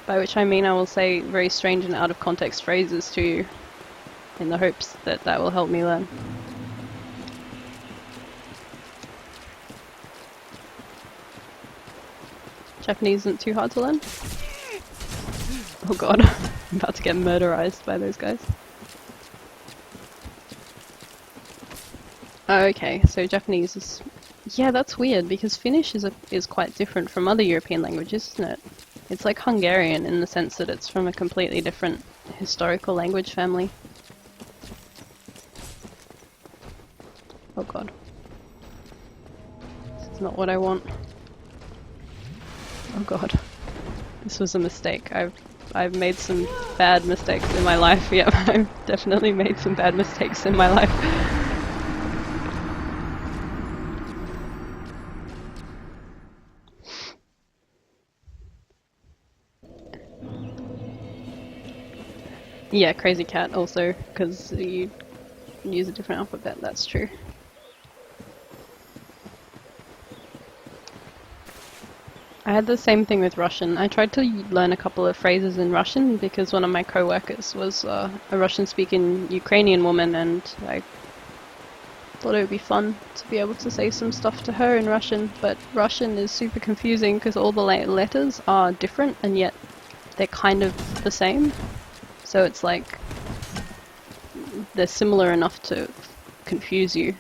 Speaker 1: By which I mean I will say very strange and out of context phrases to you in the hopes that that will help me learn. Japanese isn't too hard to learn? Oh god, I'm about to get murderized by those guys. Oh, okay, so Japanese is... Yeah, that's weird because Finnish is quite different from other European languages, isn't it? It's like Hungarian in the sense that it's from a completely different historical language family. Oh god. This is not what I want. Oh god. This was a mistake. I've made some bad mistakes in my life. Yep, I've definitely made some bad mistakes in my life. Yeah, Crazy Cat also, because you use a different alphabet, that's true. I had the same thing with Russian. I tried to learn a couple of phrases in Russian because one of my co-workers was a Russian-speaking Ukrainian woman, and I thought it would be fun to be able to say some stuff to her in Russian. But Russian is super confusing because all the letters are different and yet they're kind of the same. So it's like they're similar enough to confuse you.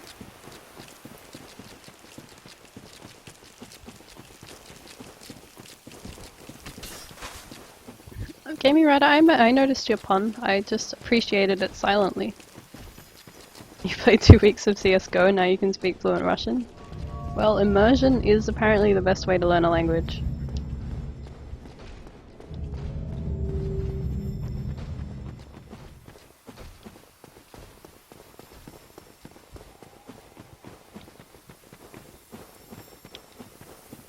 Speaker 1: Gaming Rider, I noticed your pun. I just appreciated it silently. You played 2 weeks of CSGO and now you can speak fluent Russian? Well, immersion is apparently the best way to learn a language.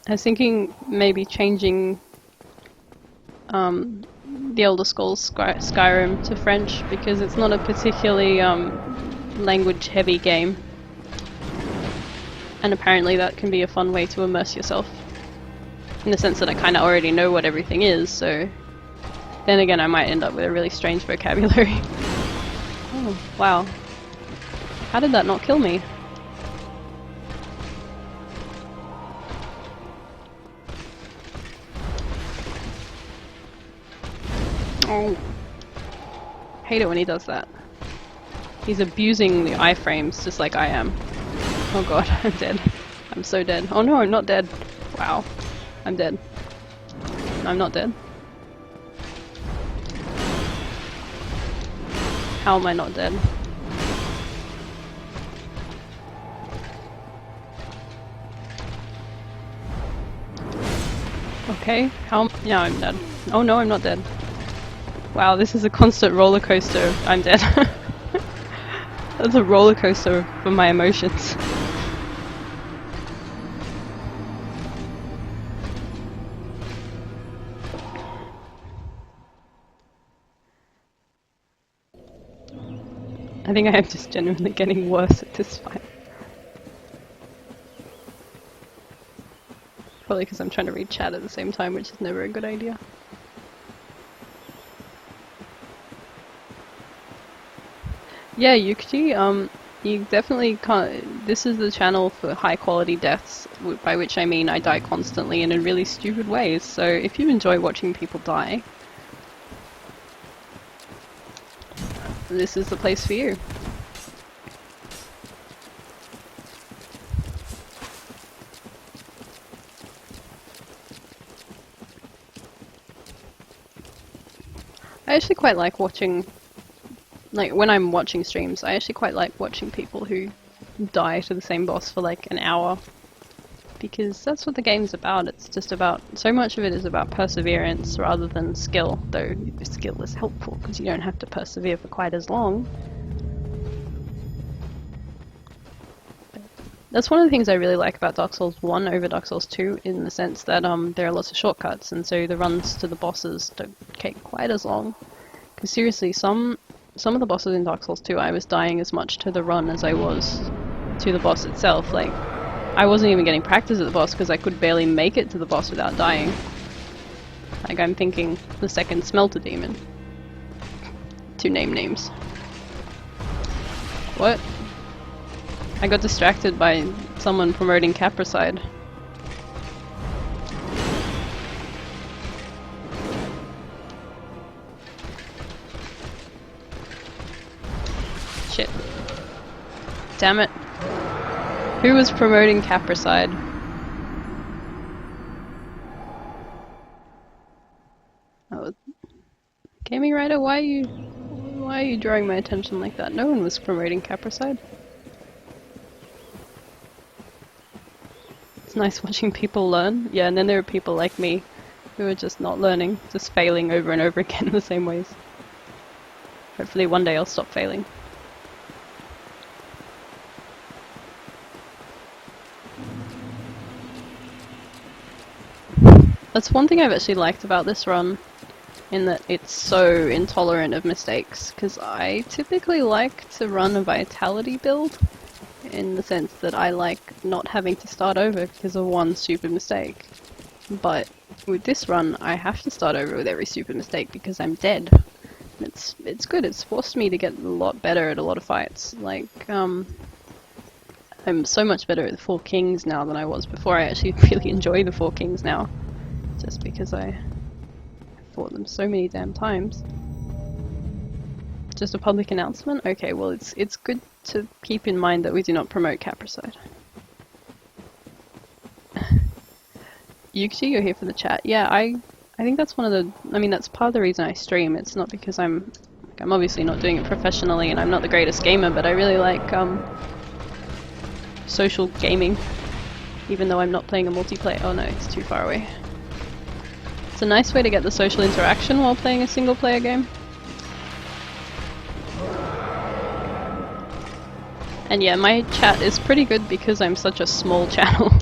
Speaker 1: I was thinking maybe changing the Elder Scrolls Skyrim to French because it's not a particularly language heavy game, and apparently that can be a fun way to immerse yourself in the sense that I kind of already know what everything is, so then again I might end up with a really strange vocabulary. Oh wow, how did that not kill me? Oh, hate it when he does that. He's abusing the iframes just like I am. Oh god, I'm dead. I'm so dead. Oh no, I'm not dead. Wow. I'm dead. No, I'm not dead. How am I not dead? Okay, how? Yeah, I'm dead. Oh no, I'm not dead. Wow, this is a constant roller coaster. I'm dead. That's a roller coaster for my emotions. I think I am just genuinely getting worse at this fight. Probably because I'm trying to read chat at the same time, which is never a good idea. Yeah, Yukti, you definitely can't. This is the channel for high quality deaths, by which I mean I die constantly and in really stupid ways, so if you enjoy watching people die, this is the place for you. I actually quite like watching, like when I'm watching streams, I actually quite like watching people who die to the same boss for like an hour, because that's what the game's about. It's just about, so much of it is about perseverance rather than skill, though skill is helpful because you don't have to persevere for quite as long. That's one of the things I really like about Dark Souls 1 over Dark Souls 2, in the sense that there are lots of shortcuts, and so the runs to the bosses don't take quite as long. Because seriously, some of the bosses in Dark Souls 2, I was dying as much to the run as I was to the boss itself. Like, I wasn't even getting practice at the boss because I could barely make it to the boss without dying. Like, I'm thinking the second Smelter Demon. To name names. What? I got distracted by someone promoting Capricide. Shit. Damn it. Who was promoting Capricide? Oh, Gaming Rider, why are you drawing my attention like that? No one was promoting Capricide. It's nice watching people learn. Yeah, and then there are people like me who are just not learning, just failing over and over again in the same ways. Hopefully one day I'll stop failing. That's one thing I've actually liked about this run, in that it's so intolerant of mistakes, because I typically like to run a vitality build, in the sense that I like not having to start over because of one stupid mistake. But with this run, I have to start over with every stupid mistake because I'm dead. It's good. It's forced me to get a lot better at a lot of fights. Like, I'm so much better at the Four Kings now than I was before. I actually really enjoy the Four Kings now, just because I fought them so many damn times. Just a public announcement? Okay, well it's good to keep in mind that we do not promote capricide. Yuki, you're here for the chat. Yeah, I think that's one of the, I mean that's part of the reason I stream. It's not because I'm obviously not doing it professionally and I'm not the greatest gamer, but I really like social gaming, even though I'm not playing a multiplayer. Oh no, it's too far away. It's a nice way to get the social interaction while playing a single player game. And yeah, my chat is pretty good because I'm such a small channel.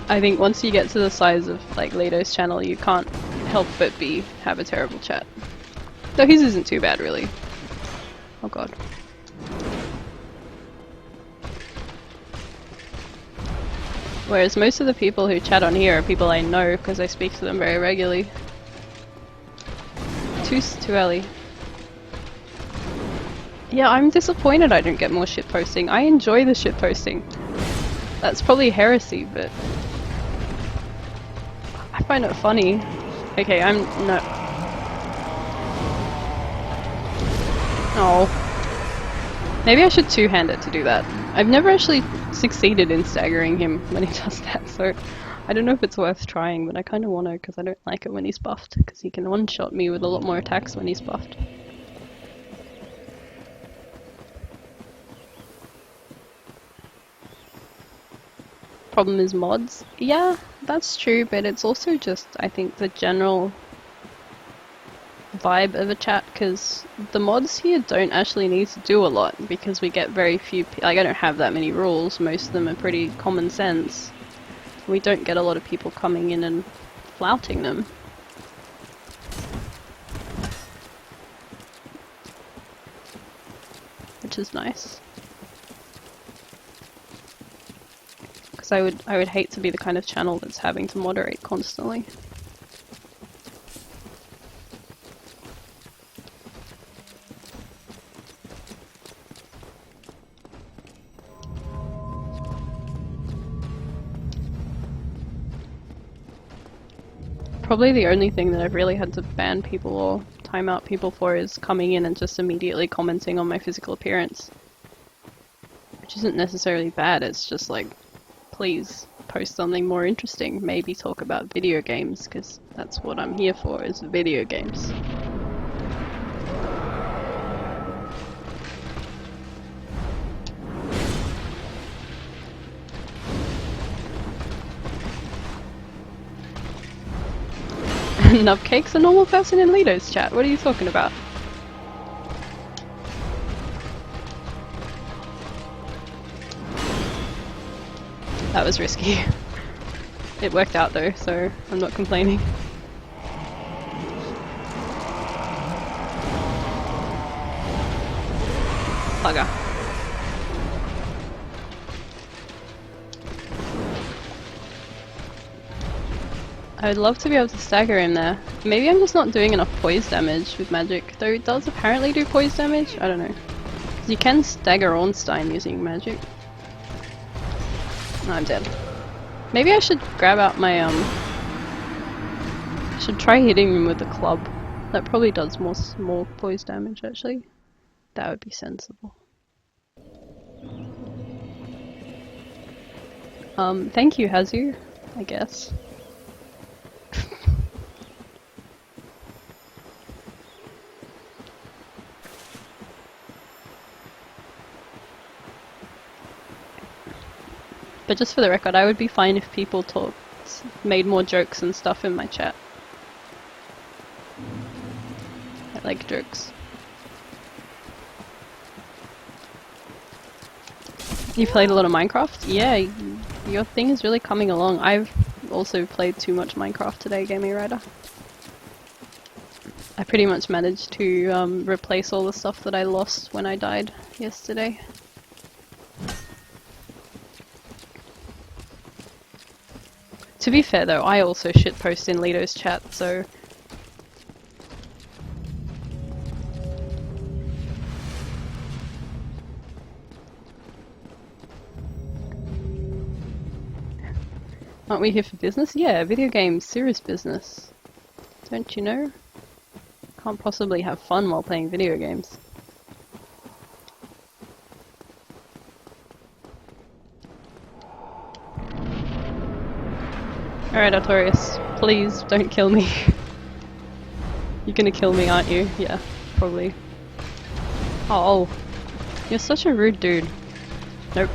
Speaker 1: I think once you get to the size of like Lado's channel, you can't help but have a terrible chat. Though his isn't too bad really. Oh god. Whereas most of the people who chat on here are people I know because I speak to them very regularly. Too early. Yeah, I'm disappointed I don't get more shitposting. I enjoy the shitposting. That's probably heresy, but I find it funny. Okay, no. Oh. Maybe I should two-hand it to do that. I've never actually succeeded in staggering him when he does that, so I don't know if it's worth trying, but I kind of want to because I don't like it when he's buffed, because he can one-shot me with a lot more attacks when he's buffed. Problem is mods. Yeah, that's true, but it's also just, I think, the general vibe of a chat, because the mods here don't actually need to do a lot because we get very few, like I don't have that many rules, most of them are pretty common sense. We don't get a lot of people coming in and flouting them. Which is nice. Because I would hate to be the kind of channel that's having to moderate constantly. Probably the only thing that I've really had to ban people or time out people for is coming in and just immediately commenting on my physical appearance. Which isn't necessarily bad, it's just like, please post something more interesting. Maybe talk about video games, because that's what I'm here for, is video games. Nubcake's a normal person in Lido's chat. What are you talking about? That was risky. It worked out though, so I'm not complaining. Bugger. I would love to be able to stagger him there. Maybe I'm just not doing enough poise damage with magic, though it does apparently do poise damage? I don't know. 'Cause you can stagger Ornstein using magic. No, I'm dead. Maybe I should grab out my I should try hitting him with the club. That probably does more poise damage actually. That would be sensible. Thank you, Hazu, I guess. But just for the record, I would be fine if people made more jokes and stuff in my chat. I like jokes. You played a lot of Minecraft? Yeah, your thing is really coming along. I've also played too much Minecraft today, Gaming Rider. I pretty much managed to replace all the stuff that I lost when I died yesterday. To To be fair though, I also shitpost in Lito's chat, so... Aren't we here for business? Yeah, video games, serious business. Don't you know? Can't possibly have fun while playing video games. Alright, Artorias, please don't kill me. You're gonna kill me, aren't you? Yeah, probably. Oh, you're such a rude dude. Nope.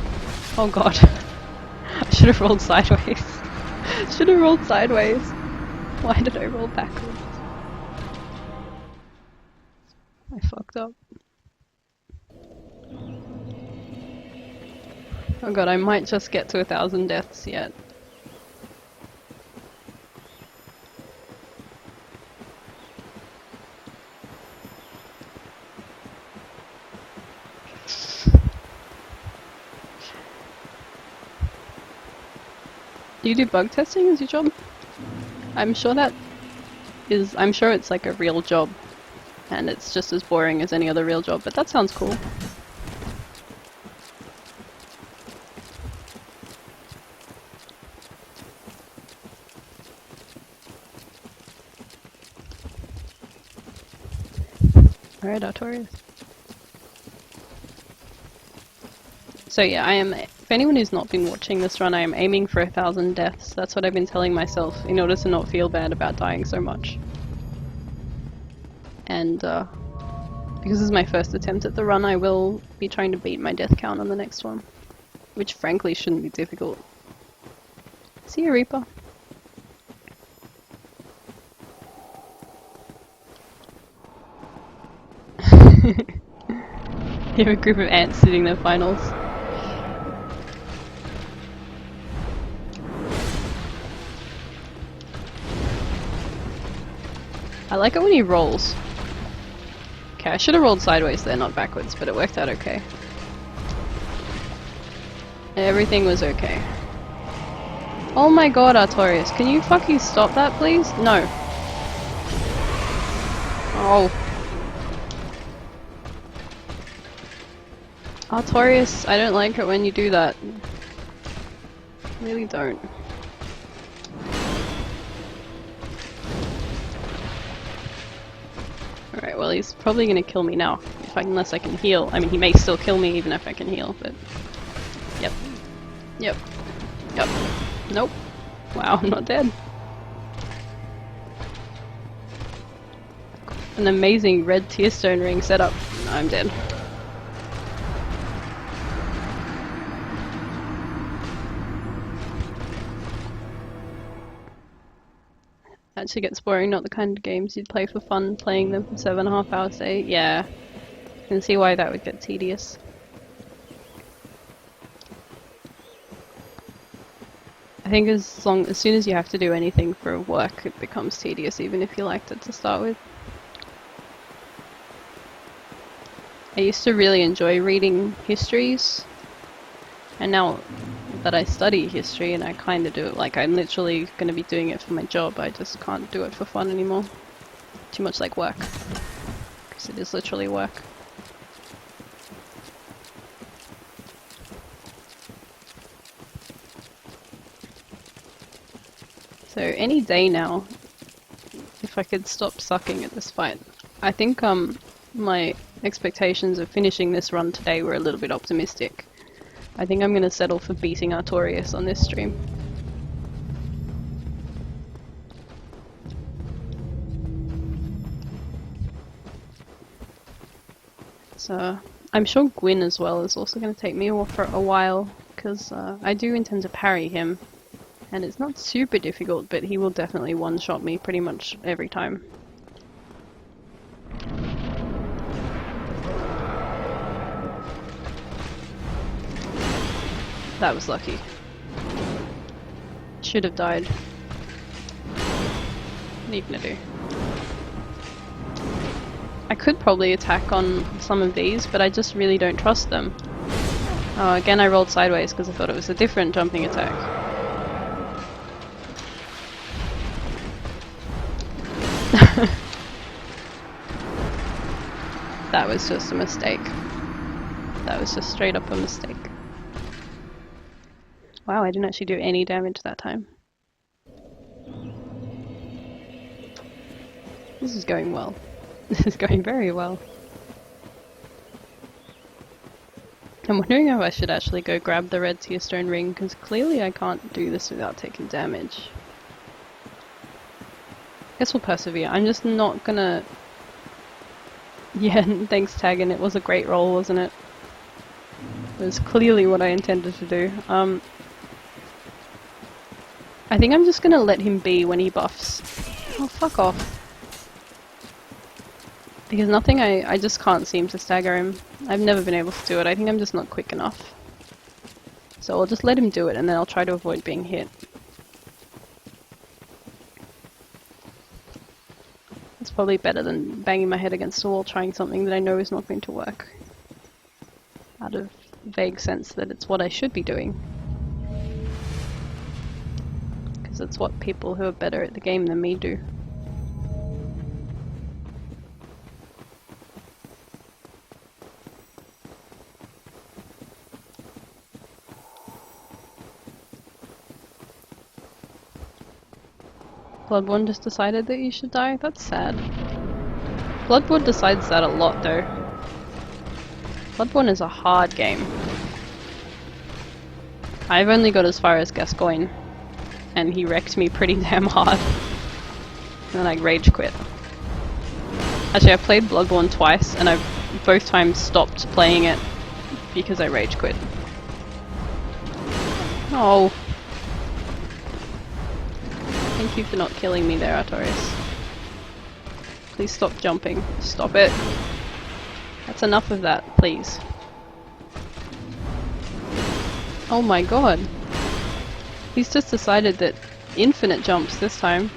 Speaker 1: Oh god. I should have rolled sideways. Should have rolled sideways. Why did I roll backwards? I fucked up. Oh god, I might just get to 1,000 deaths yet. Do you do bug testing as your job? I'm sure it's like a real job. And it's just as boring as any other real job, but that sounds cool. Alright, Artorias. So yeah, if anyone who's not been watching this run, I am aiming for 1,000 deaths. That's what I've been telling myself in order to not feel bad about dying so much. And because this is my first attempt at the run, I will be trying to beat my death count on the next one. Which frankly shouldn't be difficult. See you, Reaper. You have a group of ants sitting their finals. I like it when he rolls. Okay, I should have rolled sideways there, not backwards, but it worked out okay. Everything was okay. Oh my god, Artorias, can you fucking stop that, please? No. Oh. Artorias, I don't like it when you do that. I really don't. Alright, well he's probably gonna kill me now, unless I can heal. I mean, he may still kill me even if I can heal, but... Yep. Yep. Yep. Nope. Wow, I'm not dead. An amazing red tearstone ring setup. No, I'm dead. Actually gets boring, not the kind of games you'd play for fun, playing them for 7.5 hours a day. Yeah, I can see why that would get tedious. I think as soon as you have to do anything for work, it becomes tedious, even if you liked it to start with. I used to really enjoy reading histories, and now that I study history and I kind of do it, like I'm literally going to be doing it for my job, I just can't do it for fun anymore. Too much like work, because it is literally work. So any day now, if I could stop sucking at this fight. I think my expectations of finishing this run today were a little bit optimistic. I think I'm going to settle for beating Artorias on this stream. So I'm sure Gwyn as well is also going to take me off for a while, because I do intend to parry him. And it's not super difficult, but he will definitely one-shot me pretty much every time. That was lucky. Should have died. What are you gonna do? I could probably attack on some of these, but I just really don't trust them. Oh, again I rolled sideways because I thought it was a different jumping attack. That was just a mistake. That was just straight up a mistake. Wow, I didn't actually do any damage that time. This is going well. This is going very well. I'm wondering if I should actually go grab the red tear stone ring, because clearly I can't do this without taking damage. Guess we'll persevere. I'm just not gonna... Yeah, thanks Taggin, it was a great roll, wasn't it? It was clearly what I intended to do. I think I'm just gonna let him be when he buffs. Oh, fuck off. Because nothing, I just can't seem to stagger him. I've never been able to do it. I think I'm just not quick enough. So I'll just let him do it and then I'll try to avoid being hit. That's probably better than banging my head against the wall trying something that I know is not going to work. Out of vague sense that it's what I should be doing. Because it's what people who are better at the game than me do. Bloodborne just decided that you should die? That's sad. Bloodborne decides that a lot though. Bloodborne is a hard game. I've only got as far as Gascoigne, and he wrecked me pretty damn hard. And then I rage quit. Actually, I played Bloodborne twice, and I've both times stopped playing it because I rage quit. Oh. Thank you for not killing me there, Artorias. Please stop jumping. Stop it. That's enough of that, please. Oh my god. He's just decided that infinite jumps this time.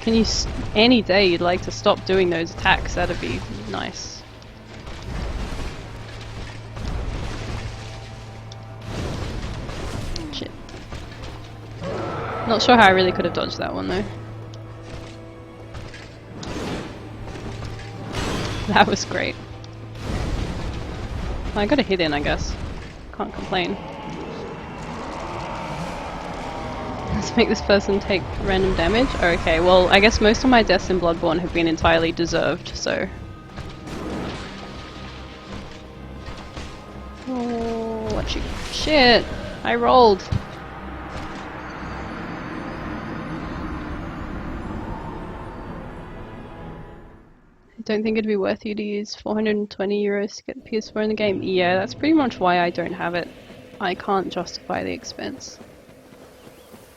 Speaker 1: Can you any day you'd like to stop doing those attacks, that'd be nice. Shit. Not sure how I really could have dodged that one though. That was great. Well, I got a hit in, I guess. Can't complain. Let's make this person take random damage. Okay, well, I guess most of my deaths in Bloodborne have been entirely deserved, so... Oh, what you... Shit! I rolled! I don't think it'd be worth you to use 420 euros to get the PS4 in the game. Yeah, that's pretty much why I don't have it. I can't justify the expense.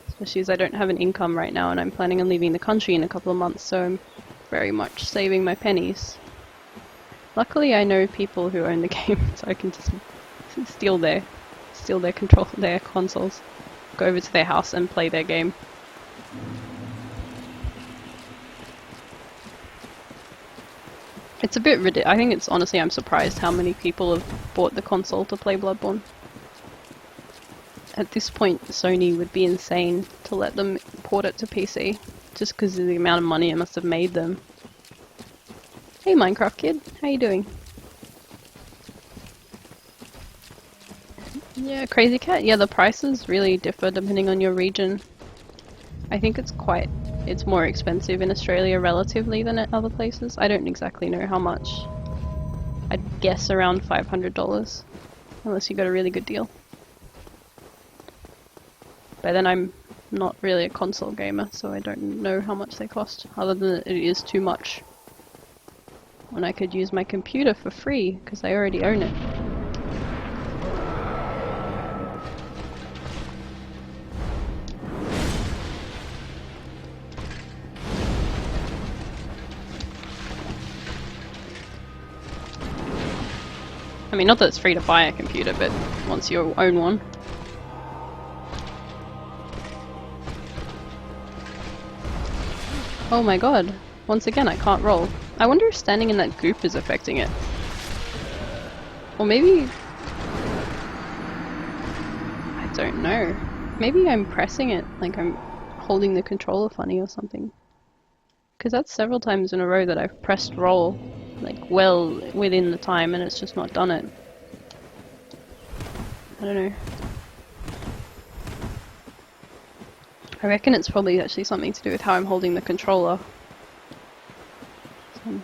Speaker 1: Especially as I don't have an income right now and I'm planning on leaving the country in a couple of months, so I'm very much saving my pennies. Luckily I know people who own the game, so I can just steal their consoles, go over to their house and play their game. It's a bit ridiculous. I think it's honestly, I'm surprised how many people have bought the console to play Bloodborne. At this point, Sony would be insane to let them port it to PC, just because of the amount of money it must have made them. Hey Minecraft kid, how you doing? Yeah, Crazy Cat, yeah, the prices really differ depending on your region. I think it's more expensive in Australia relatively than at other places. I don't exactly know how much. I'd guess around $500, unless you got a really good deal. But then I'm not really a console gamer, so I don't know how much they cost, other than it is too much. When I could use my computer for free, because I already own it. I mean, not that it's free to buy a computer, but once you own one. Oh my god, once again I can't roll. I wonder if standing in that goop is affecting it. Or maybe... don't know. Maybe I'm pressing it, like I'm holding the controller funny or something. Because that's several times in a row that I've pressed roll, like well within the time, and it's just not done it. I don't know. I reckon it's probably actually something to do with how I'm holding the controller. So,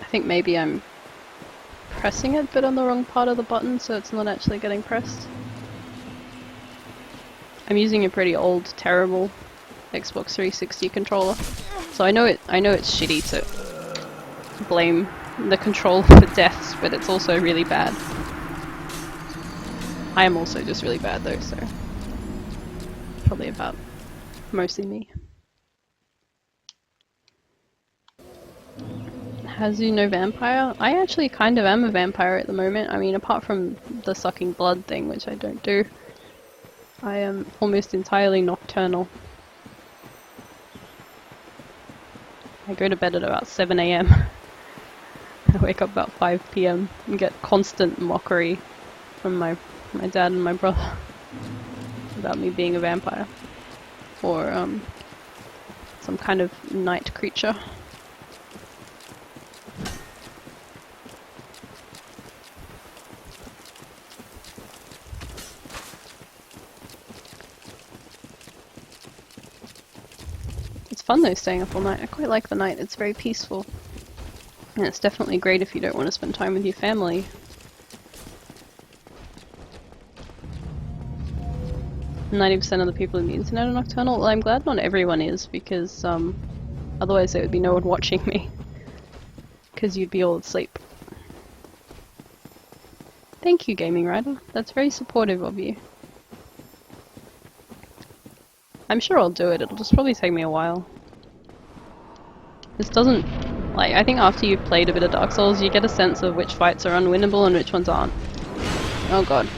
Speaker 1: I think maybe I'm pressing it but on the wrong part of the button, so it's not actually getting pressed. I'm using a pretty old, terrible Xbox 360 controller, so I know it's shitty to blame the control for deaths, but it's also really bad. I am also just really bad though, so probably about mostly me. Has you no vampire? I actually kind of am a vampire at the moment. I mean, apart from the sucking blood thing, which I don't do, I am almost entirely nocturnal. I go to bed at about 7 AM. I wake up about 5 PM and get constant mockery from my dad and my brother about me being a vampire. Or some kind of night creature. It's fun though staying up all night. I quite like the night, it's very peaceful. And it's definitely great if you don't want to spend time with your family. 90% of the people on the internet are nocturnal. Well, I'm glad not everyone is, because otherwise there would be no one watching me. Because you'd be all asleep. Thank you, Gaming Rider. That's very supportive of you. I'm sure I'll do it, it'll just probably take me a while. This doesn't... like, I think after you've played a bit of Dark Souls, you get a sense of which fights are unwinnable and which ones aren't. Oh god.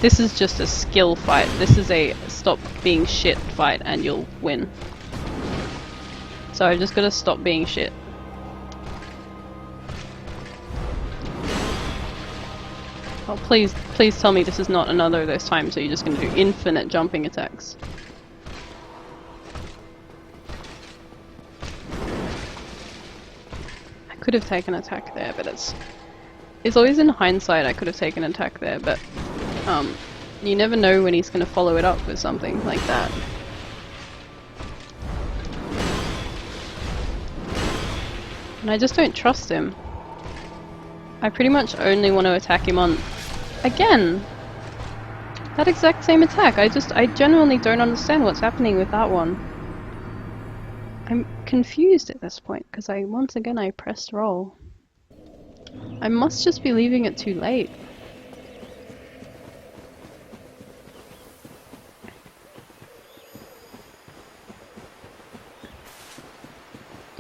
Speaker 1: This is just a skill fight. This is a stop being shit fight and you'll win. So I've just gotta stop being shit. Oh, please tell me this is not another of those times where you're just gonna do infinite jumping attacks. I could have taken an attack there, but it's always in hindsight I could have taken an attack there, but you never know when he's gonna follow it up with something like that. And I just don't trust him. I pretty much only want to attack him on... again! That exact same attack, I genuinely don't understand what's happening with that one. I'm confused at this point, because once again I pressed roll. I must just be leaving it too late.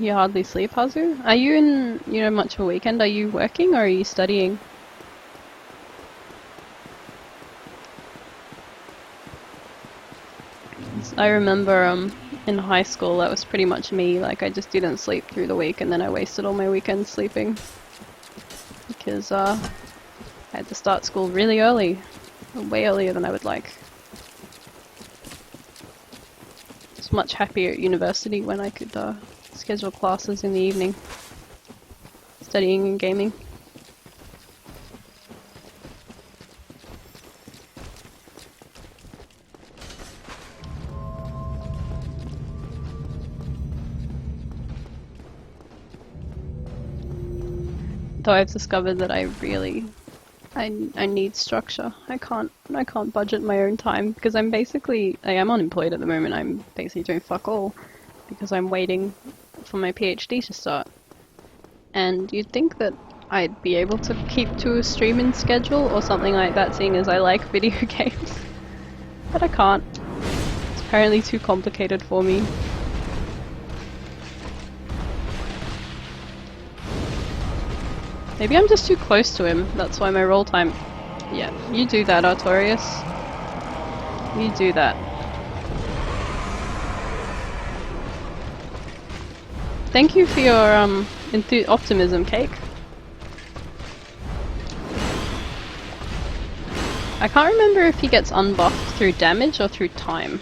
Speaker 1: You hardly sleep, Hazu? Are you in, much of a weekend? Are you working or are you studying? I remember in high school that was pretty much me, like I just didn't sleep through the week and then I wasted all my weekends sleeping. Because I had to start school really early, way earlier than I would like. I was much happier at university when I could schedule classes in the evening, studying and gaming. Though I've discovered that I need structure. I can't budget my own time because I am unemployed at the moment. I'm basically doing fuck all because I'm waiting for my PhD to start. And you'd think that I'd be able to keep to a streaming schedule or something like that, seeing as I like video games. But I can't. It's apparently too complicated for me. Maybe I'm just too close to him, that's why my roll time... Yeah, you do that, Artorias. You do that. Thank you for your optimism, Cake. I can't remember if he gets unbuffed through damage or through time.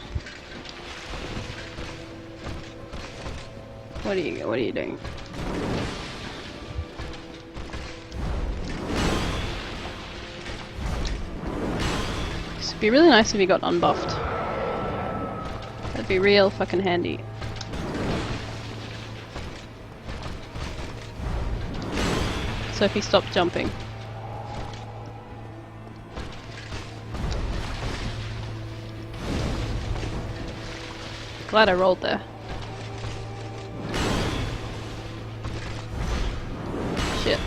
Speaker 1: What are you doing? It'd be really nice if he got unbuffed. That'd be real fucking handy. So if he stopped jumping. Glad I rolled there. Shit.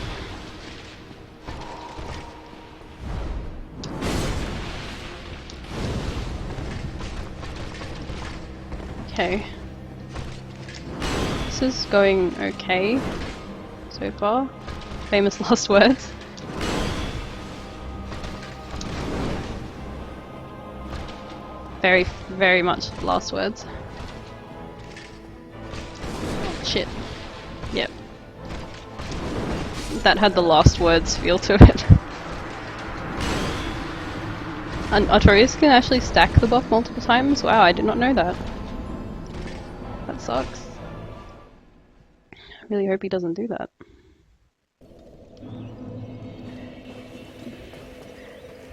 Speaker 1: Okay. This is going okay so far. Famous last words. Very, very much last words. Shit. Yep. That had the last words feel to it. And Artorias can actually stack the buff multiple times? Wow, I did not know that. That sucks. I really hope he doesn't do that.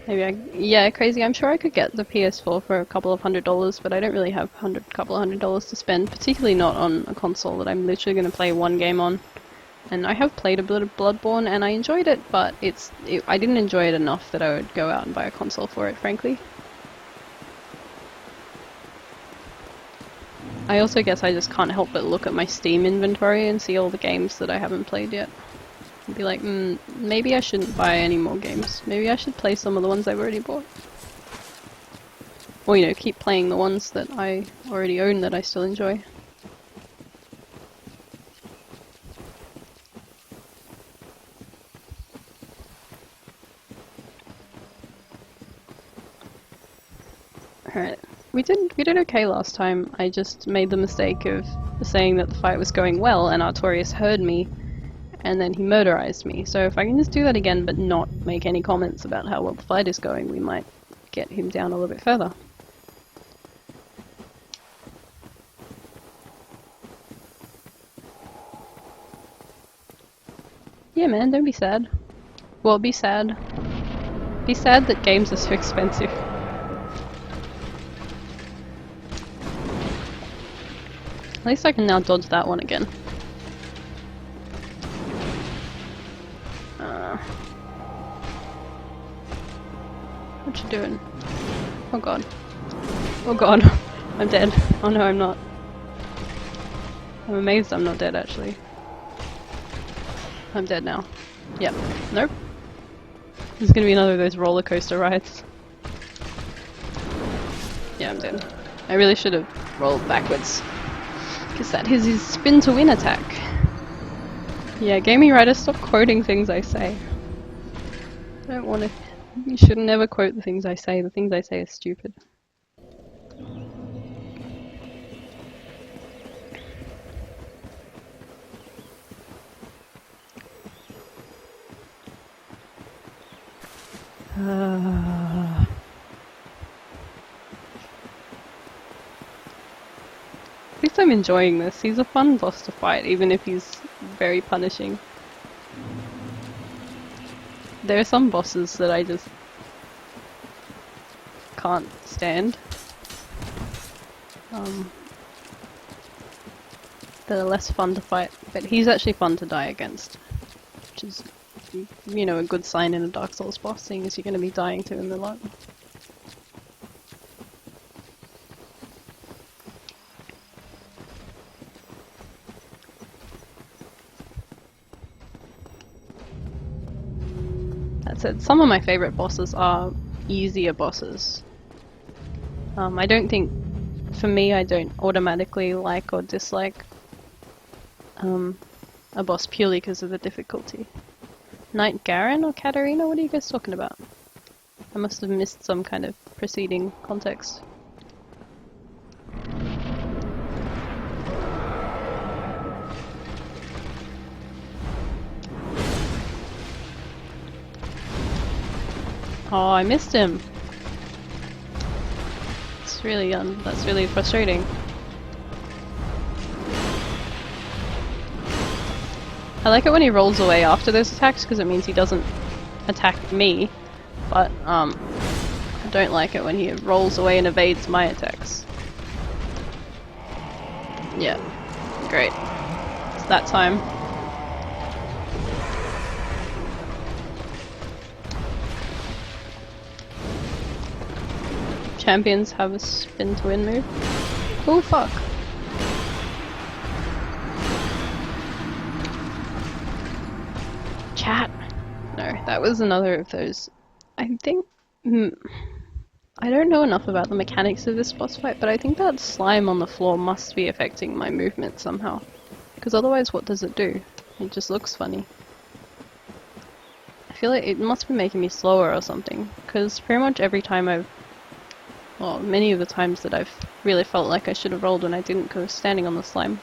Speaker 1: Yeah, crazy. I'm sure I could get the PS4 for a couple of $100, but I don't really have couple of $100 to spend, particularly not on a console that I'm literally going to play one game on. And I have played a bit of Bloodborne and I enjoyed it, but I didn't enjoy it enough that I would go out and buy a console for it, frankly. I also guess I just can't help but look at my Steam inventory and see all the games that I haven't played yet. And be like, maybe I shouldn't buy any more games. Maybe I should play some of the ones I've already bought. Or, you know, keep playing the ones that I already own that I still enjoy. Alright. We did okay last time. I just made the mistake of saying that the fight was going well and Artorias heard me and then he murderized me. So if I can just do that again but not make any comments about how well the fight is going, we might get him down a little bit further. Yeah man, don't be sad. Well, be sad. Be sad that games are so expensive. At least I can now dodge that one again. What you doing? Oh god. Oh god. I'm dead. Oh no, I'm not. I'm amazed I'm not dead, actually. I'm dead now. Yep. Nope. This is gonna be another of those roller coaster rides. Yeah, I'm dead. I really should have rolled backwards. Because that is his spin to win attack. Yeah, gaming writers, stop quoting things I say. I don't want to. You should never quote the things I say. The things I say are stupid. At least I'm enjoying this. He's a fun boss to fight, even if he's very punishing. There are some bosses that I just can't stand. That are less fun to fight, but he's actually fun to die against. Which is, you know, a good sign in a Dark Souls boss, seeing as you're going to be dying to him a lot. That said, some of my favourite bosses are easier bosses. I don't think, for me, I don't automatically like or dislike a boss purely because of the difficulty. Knight Garen or Katarina? What are you guys talking about? I must have missed some kind of preceding context. Oh, I missed him. That's really frustrating. I like it when he rolls away after those attacks because it means he doesn't attack me, but I don't like it when he rolls away and evades my attacks. Yeah, great. It's that time. Champions have a spin to win move. Oh fuck. Chat. No, that was another of those. I think... I don't know enough about the mechanics of this boss fight, but I think that slime on the floor must be affecting my movement somehow. Because otherwise what does it do? It just looks funny. I feel like it must be making me slower or something, because pretty much every time well, many of the times that I've really felt like I should have rolled when I didn't because I was standing on the slime.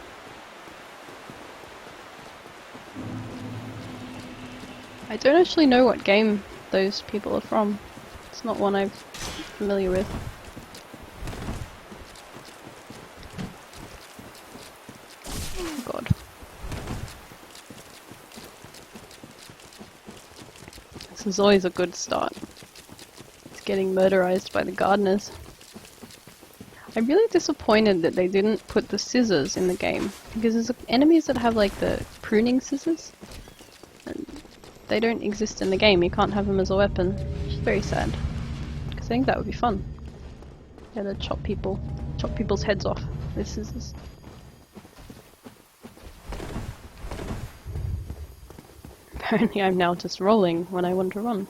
Speaker 1: I don't actually know what game those people are from. It's not one I'm familiar with. Oh god. This is always a good start. It's getting murderized by the gardeners. I'm really disappointed that they didn't put the scissors in the game, because there's enemies that have like the pruning scissors, and they don't exist in the game. You can't have them as a weapon, which is very sad, because I think that would be fun. Yeah, to chop people's heads off with scissors. Apparently I'm now just rolling when I want to run.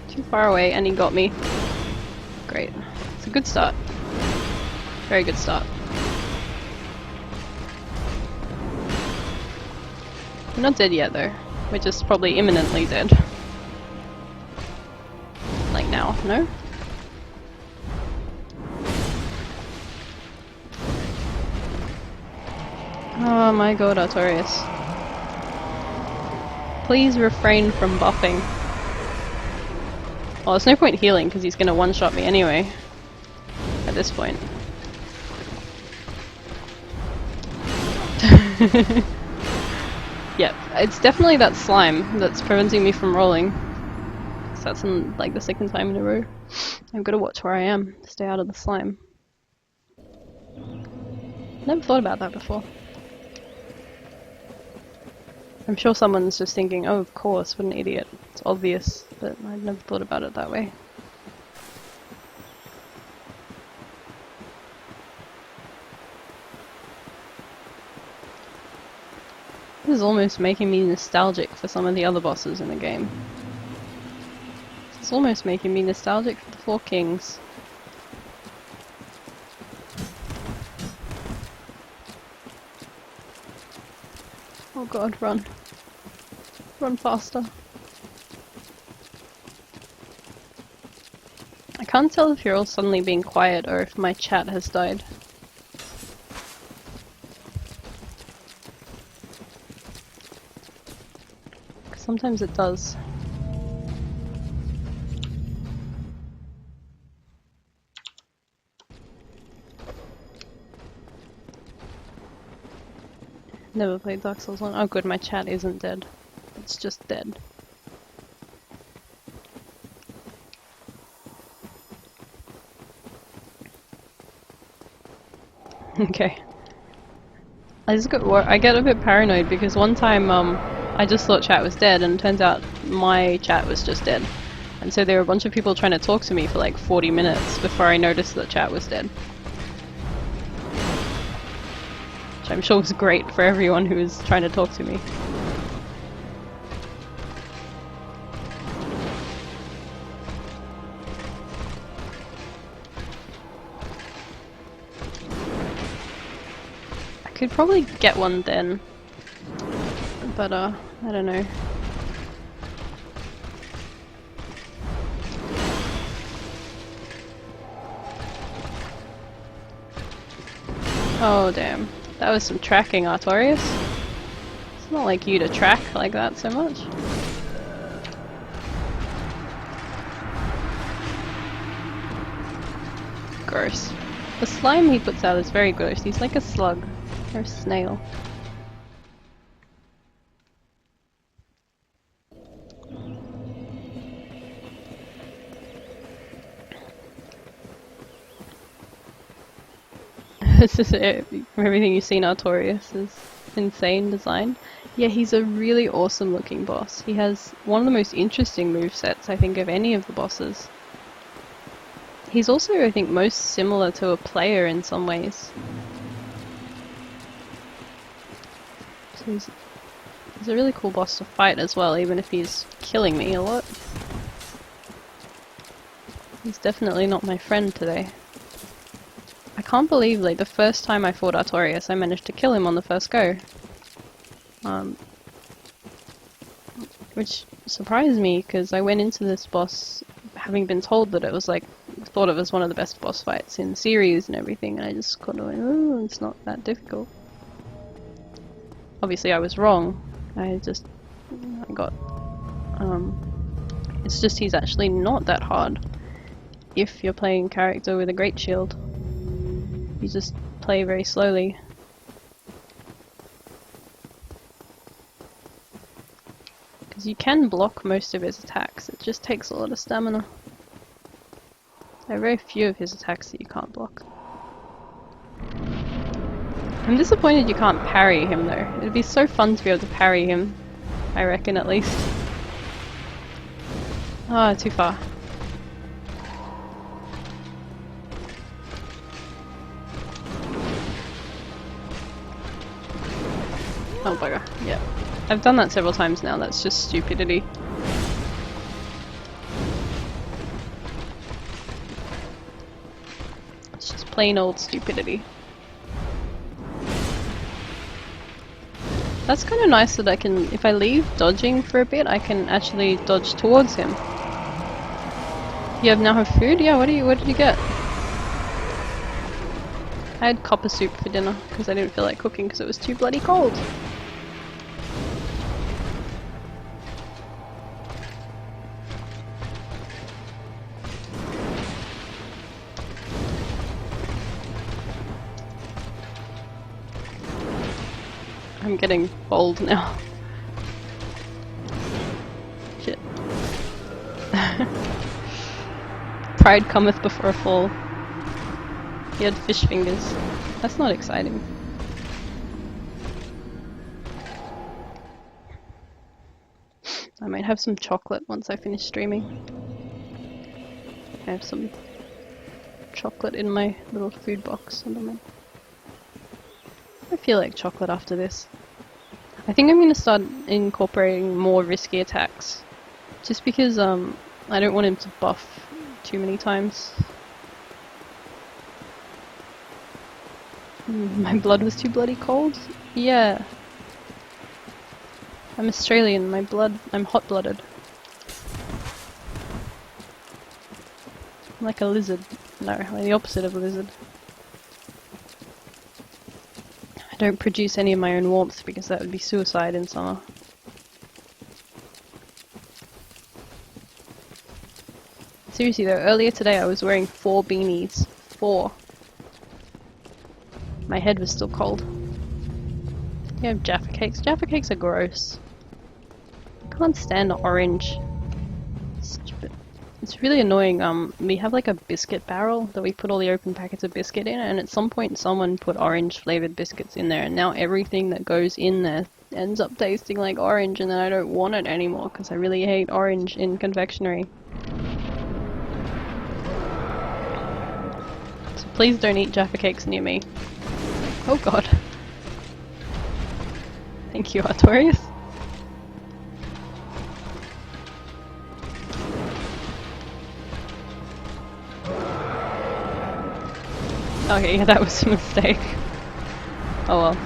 Speaker 1: Too far away, and he got me. Great. It's a good start. Very good start. We're not dead yet though. We're just probably imminently dead. Like now, no? Oh my god, Artorias. Please refrain from buffing. Well, there's no point healing because he's gonna one-shot me anyway. At this point. Yep, it's definitely that slime that's preventing me from rolling. So that's like the second time in a row. I've got to watch where I am, stay out of the slime. Never thought about that before. I'm sure someone's just thinking, oh of course, what an idiot. It's obvious, but I've never thought about it that way. This is almost making me nostalgic for some of the other bosses in the game. It's almost making me nostalgic for the Four Kings. Oh god, run. Run faster. I can't tell if you're all suddenly being quiet or if my chat has died. Sometimes it does. Never played Dark Souls 1. Oh good, my chat isn't dead. It's just dead. Okay. I get a bit paranoid because one time I just thought chat was dead and it turns out my chat was just dead. And so there were a bunch of people trying to talk to me for like 40 minutes before I noticed that chat was dead. Which I'm sure was great for everyone who was trying to talk to me. I could probably get one then. But I don't know. Oh damn. That was some tracking, Artorias. It's not like you to track like that so much. Gross. The slime he puts out is very gross. He's like a slug. Or a snail. This is it. Everything you've seen Artorias is insane design. Yeah, he's a really awesome looking boss. He has one of the most interesting movesets I think of any of the bosses. He's also, I think, most similar to a player in some ways. So he's a really cool boss to fight as well, even if he's killing me a lot. He's definitely not my friend today. I can't believe, like, the first time I fought Artorias, I managed to kill him on the first go. Which surprised me, because I went into this boss having been told that it was, like, thought of as one of the best boss fights in the series and everything, and I just kind of went, oh, it's not that difficult. Obviously I was wrong. I got, it's just he's actually not that hard if you're playing a character with a great shield. You just play very slowly. Because you can block most of his attacks, it just takes a lot of stamina. There are very few of his attacks that you can't block. I'm disappointed you can't parry him though. It'd be so fun to be able to parry him, I reckon at least. Ah, too far. Oh bugger, yeah. I've done that several times now, that's just stupidity. It's just plain old stupidity. That's kind of nice that I can, if I leave dodging for a bit, I can actually dodge towards him. You now have food? Yeah, what did you get? I had copper soup for dinner, because I didn't feel like cooking because it was too bloody cold. I'm getting bold now. Shit. Pride cometh before a fall. He had fish fingers. That's not exciting. I might have some chocolate once I finish streaming. I have some chocolate in my little food box at the moment. I feel like chocolate after this. I think I'm going to start incorporating more risky attacks. Just because I don't want him to buff too many times. My blood was too bloody cold? Yeah. I'm Australian, I'm hot-blooded. I'm like a lizard. No, like the opposite of a lizard. I don't produce any of my own warmth because that would be suicide in summer. Seriously though, earlier today I was wearing 4 beanies. 4. My head was still cold. You have Jaffa cakes. Jaffa cakes are gross. I can't stand orange. It's really annoying. We have like a biscuit barrel that we put all the open packets of biscuit in, and at some point someone put orange flavored biscuits in there, and now everything that goes in there ends up tasting like orange, and then I don't want it anymore because I really hate orange in confectionery. So please don't eat Jaffa cakes near me. Oh god. Thank you, Artorias. Okay, yeah, that was a mistake. Oh well.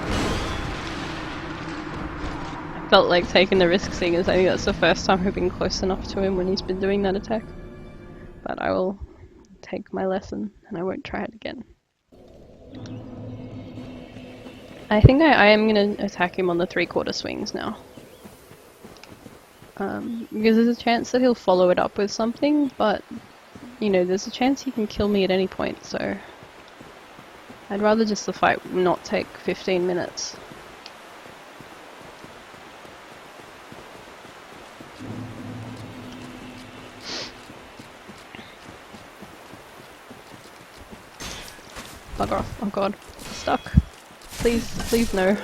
Speaker 1: I felt like taking the risk seeing as I think that's the first time I've been close enough to him when he's been doing that attack. But I will take my lesson and I won't try it again. I think I am gonna attack him on the 3/4 swings now. Because there's a chance that he'll follow it up with something, but, you know, there's a chance he can kill me at any point, so I'd rather just the fight not take 15 minutes. Bugger off. Oh god. Stuck. Please, please no.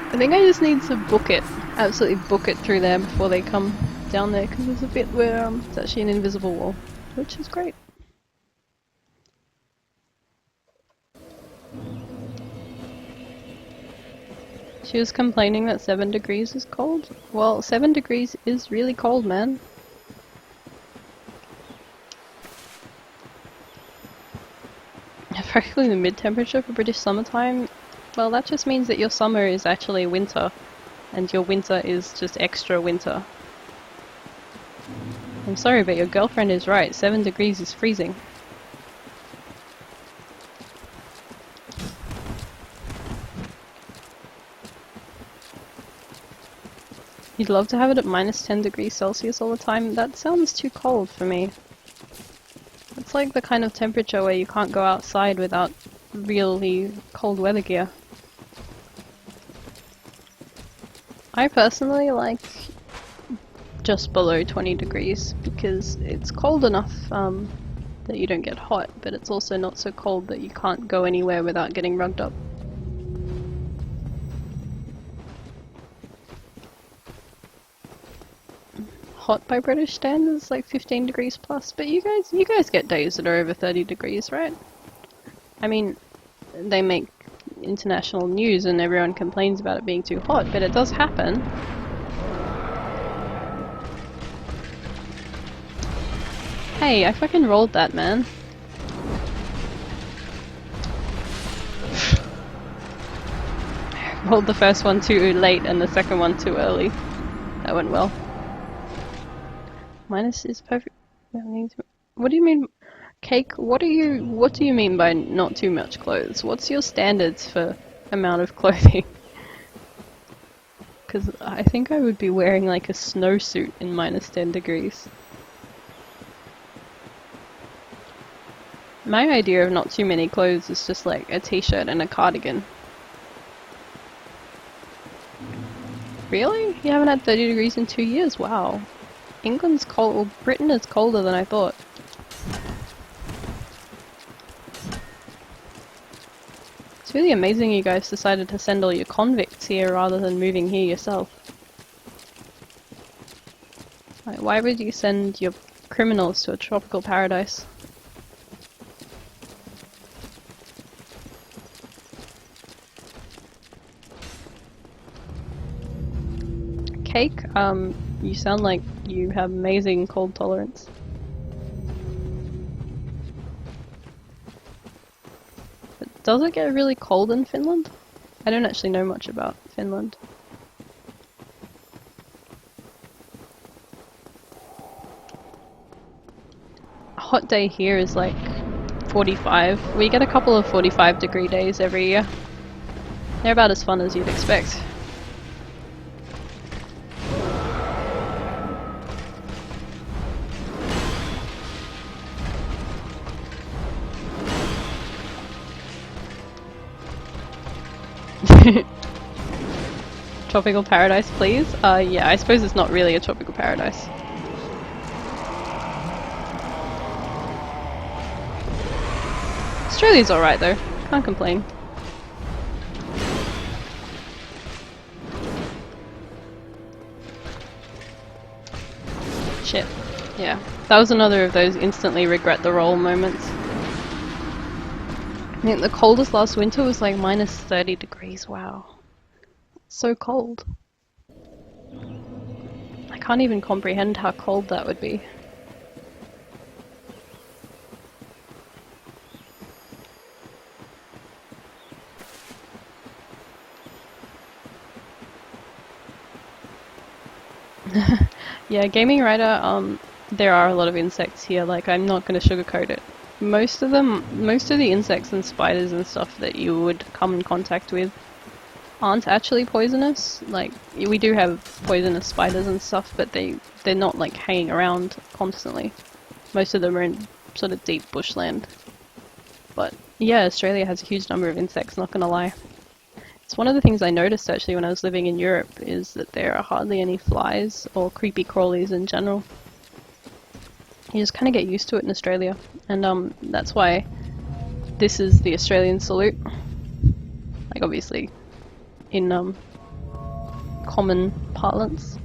Speaker 1: I think I just need to book it. Absolutely book it through there before they come down there, because there's a bit where it's actually an invisible wall, which is great. She was complaining that 7 degrees is cold. Well, 7 degrees is really cold, man. Practically the mid-temperature for British summertime. Well, that just means that your summer is actually winter, and your winter is just extra winter. I'm sorry, but your girlfriend is right. 7 degrees is freezing. You'd love to have it at minus 10 degrees Celsius all the time? That sounds too cold for me. It's like the kind of temperature where you can't go outside without really cold weather gear. I personally like just below 20 degrees because it's cold enough that you don't get hot, but it's also not so cold that you can't go anywhere without getting rugged up. Hot by British standards, like 15 degrees plus, but you guys get days that are over 30 degrees, right? I mean, they make international news and everyone complains about it being too hot, but it does happen. Hey, I fucking rolled that, man. Rolled the first one too late and the second one too early. That went well. Minus is perfect. What do you mean, Cake? What do you mean by not too much clothes? What's your standards for amount of clothing? Because I think I would be wearing like a snowsuit in minus 10 degrees. My idea of not too many clothes is just like a t-shirt and a cardigan. Really? You haven't had 30 degrees in 2 years? Wow. England's cold. Well, Britain is colder than I thought. It's really amazing you guys decided to send all your convicts here rather than moving here yourself. Like, why would you send your criminals to a tropical paradise? Cake, you sound like you have amazing cold tolerance. But does it get really cold in Finland? I don't actually know much about Finland. A hot day here is like 45. We get a couple of 45-degree days every year. They're about as fun as you'd expect. Tropical paradise, please? Yeah, I suppose it's not really a tropical paradise. Australia's alright though, can't complain. Shit. Yeah, that was another of those instantly regret the roll moments. I think the coldest last winter was like minus 30 degrees, wow. So cold. I can't even comprehend how cold that would be. Yeah, Gaming Writer, there are a lot of insects here, like I'm not gonna sugarcoat it. most of the insects and spiders and stuff that you would come in contact with aren't actually poisonous. Like, we do have poisonous spiders and stuff, but they're not like hanging around constantly. Most of them are in sort of deep bushland. But yeah, Australia has a huge number of insects, not gonna lie. It's one of the things I noticed actually when I was living in Europe, is that there are hardly any flies or creepy crawlies in general. You just kind of get used to it in Australia, and that's why this is the Australian salute. Like, obviously in common parlance.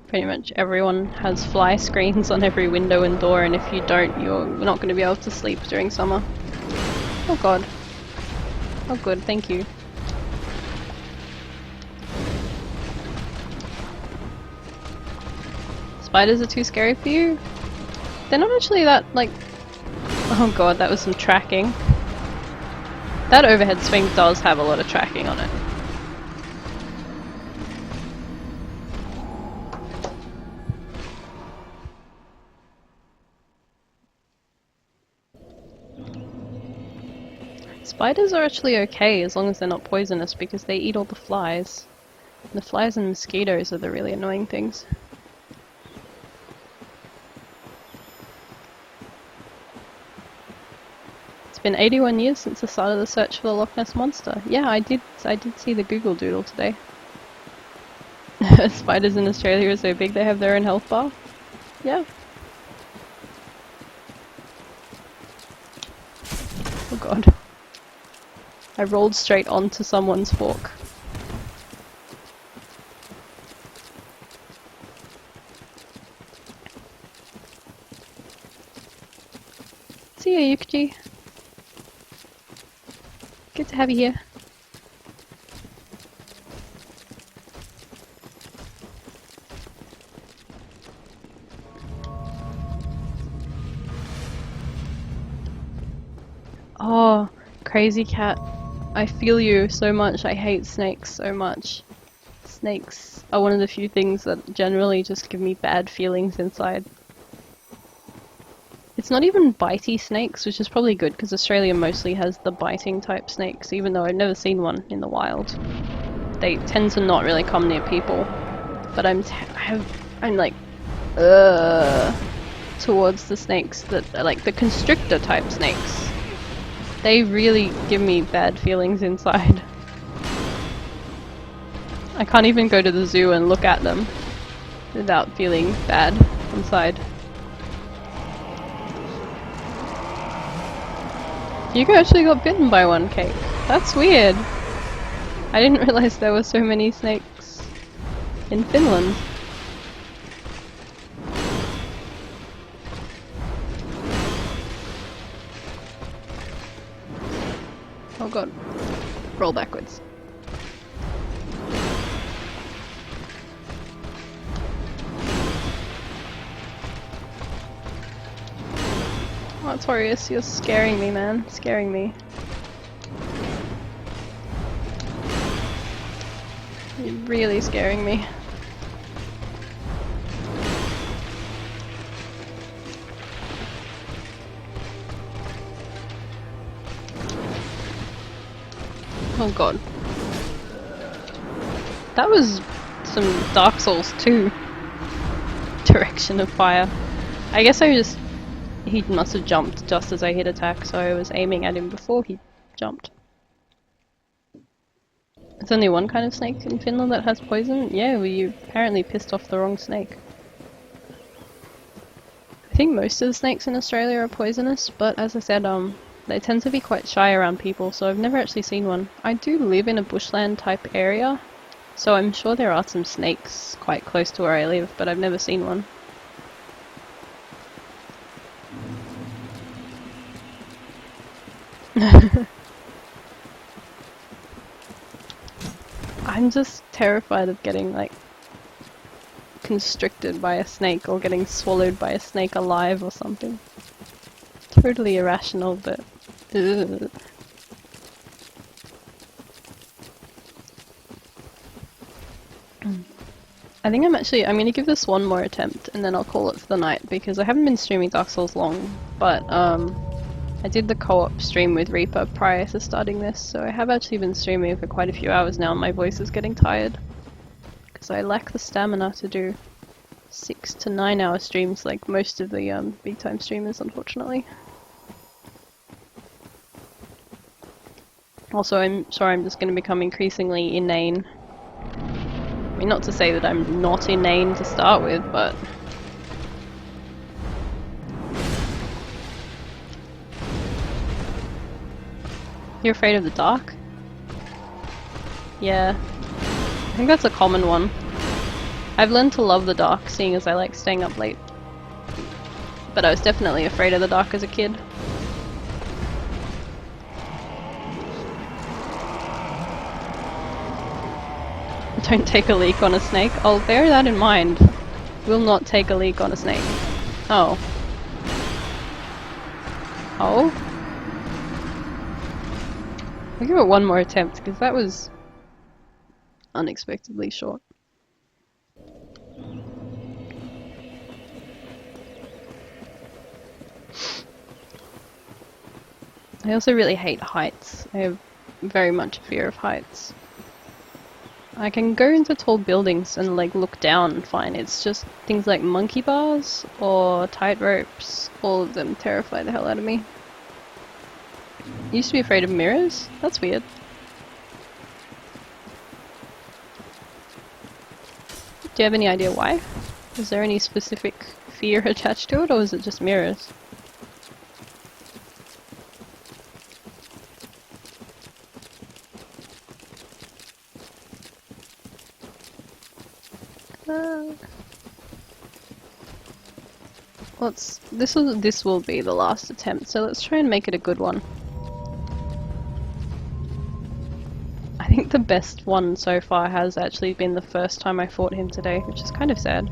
Speaker 1: Pretty much everyone has fly screens on every window and door, and if you don't, you're not going to be able to sleep during summer. Oh god. Oh good, thank you. Spiders are too scary for you? They're not actually that, like... Oh god, that was some tracking. That overhead swing does have a lot of tracking on it. Spiders are actually okay as long as they're not poisonous, because they eat all the flies. The flies and mosquitoes are the really annoying things. It's been 81 years since the start of the search for the Loch Ness Monster. Yeah, I did see the Google Doodle today. Spiders in Australia are so big they have their own health bar? Yeah. Oh god. I rolled straight onto someone's fork. See ya, Yukichi. Good to have you here. Oh, crazy cat. I feel you so much. I hate snakes so much. Snakes are one of the few things that generally just give me bad feelings inside. It's not even bitey snakes, which is probably good because Australia mostly has the biting type snakes, even though I've never seen one in the wild. They tend to not really come near people, but I'm like, towards the snakes that are like the constrictor type snakes. They really give me bad feelings inside. I can't even go to the zoo and look at them without feeling bad inside. Hugo actually got bitten by one, Kate. That's weird. I didn't realize there were so many snakes in Finland. Oh god. Roll backwards. Oh, Torius, you're scaring me, man. Scaring me. You're really scaring me. Oh god. That was some Dark Souls 2 direction of fire. I guess he must have jumped just as I hit attack, so I was aiming at him before he jumped. There's only one kind of snake in Finland that has poison? Yeah, well, you apparently pissed off the wrong snake. I think most of the snakes in Australia are poisonous, but as I said, they tend to be quite shy around people, so I've never actually seen one. I do live in a bushland type area, so I'm sure there are some snakes quite close to where I live, but I've never seen one. I'm just terrified of getting, like, constricted by a snake or getting swallowed by a snake alive or something. Totally irrational, but Ugh. I think I'm gonna give this one more attempt and then I'll call it for the night because I haven't been streaming Dark Souls long, but I did the co-op stream with Reaper prior to starting this, so I have actually been streaming for quite a few hours now and my voice is getting tired because I lack the stamina to do 6 to 9 hour streams like most of the big time streamers, unfortunately. Also, I'm sure I'm just going to become increasingly inane. I mean, not to say that I'm not inane to start with, but... You're afraid of the dark? Yeah. I think that's a common one. I've learned to love the dark, seeing as I like staying up late. But I was definitely afraid of the dark as a kid. Don't take a leak on a snake. I'll bear that in mind. Will not take a leak on a snake. Oh. Oh? I'll give it one more attempt, because that was unexpectedly short. I also really hate heights. I have very much a fear of heights. I can go into tall buildings and like look down fine. It's just things like monkey bars or tight ropes. All of them terrify the hell out of me. I used to be afraid of mirrors? That's weird. Do you have any idea why? Is there any specific fear attached to it, or is it just mirrors? This will be the last attempt, so let's try and make it a good one. I think the best one so far has actually been the first time I fought him today, which is kind of sad.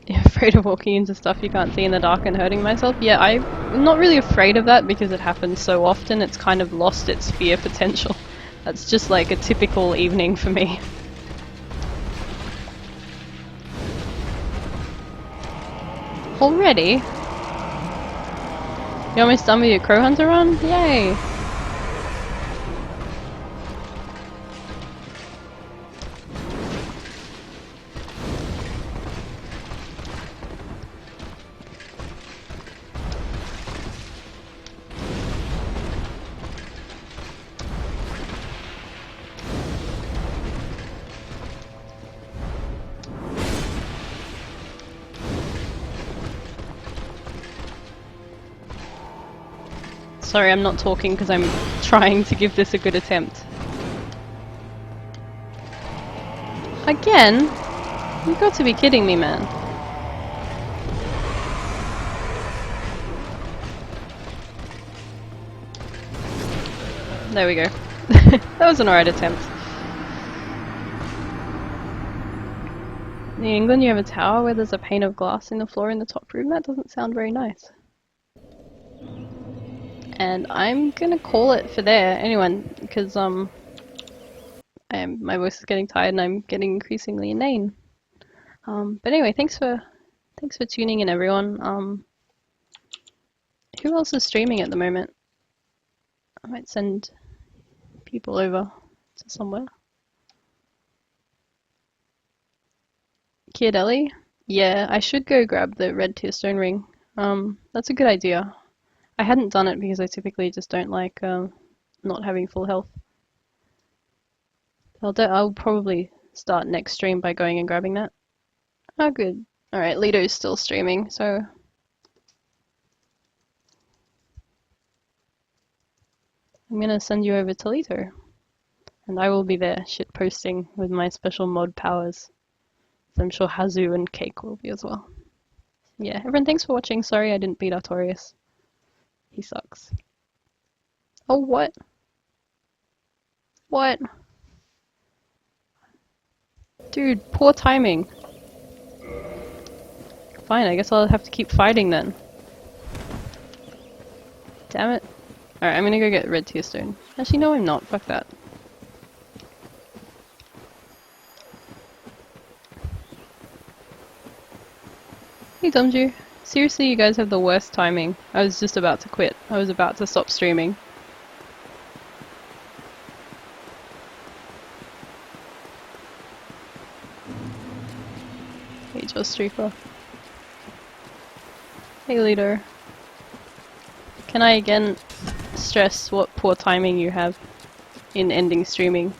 Speaker 1: You're afraid of walking into stuff you can't see in the dark and hurting myself? Yeah, I'm not really afraid of that because it happens so often, it's kind of lost its fear potential. That's just like a typical evening for me. Already? You almost done with your crow hunter run? Yay! Sorry, I'm not talking because I'm trying to give this a good attempt. Again? You've got to be kidding me, man. There we go. That was an alright attempt. In England you have a tower where there's a pane of glass in the floor in the top room? That doesn't sound very nice. And I'm gonna call it for there, anyway, because my voice is getting tired and I'm getting increasingly inane. But anyway, thanks for tuning in, everyone. Who else is streaming at the moment? I might send people over to somewhere. Kid Ellie? Yeah, I should go grab the red tearstone ring. That's a good idea. I hadn't done it because I typically just don't like not having full health. I'll probably start next stream by going and grabbing that. Oh, good. Alright, Lito's still streaming, so... I'm gonna send you over to Lito. And I will be there shitposting with my special mod powers. So I'm sure Hazu and Cake will be as well. Yeah, everyone thanks for watching. Sorry I didn't beat Artorias. He sucks. Oh, what? What? Dude, poor timing. Fine, I guess I'll have to keep fighting then. Damn it. Alright, I'm gonna go get red tier stone. Actually, no, I'm not. Fuck that. Hey, Domju. Seriously, you guys have the worst timing. I was just about to quit. I was about to stop streaming. Hey, Joe Streeper. Hey, leader. Can I again stress what poor timing you have in ending streaming?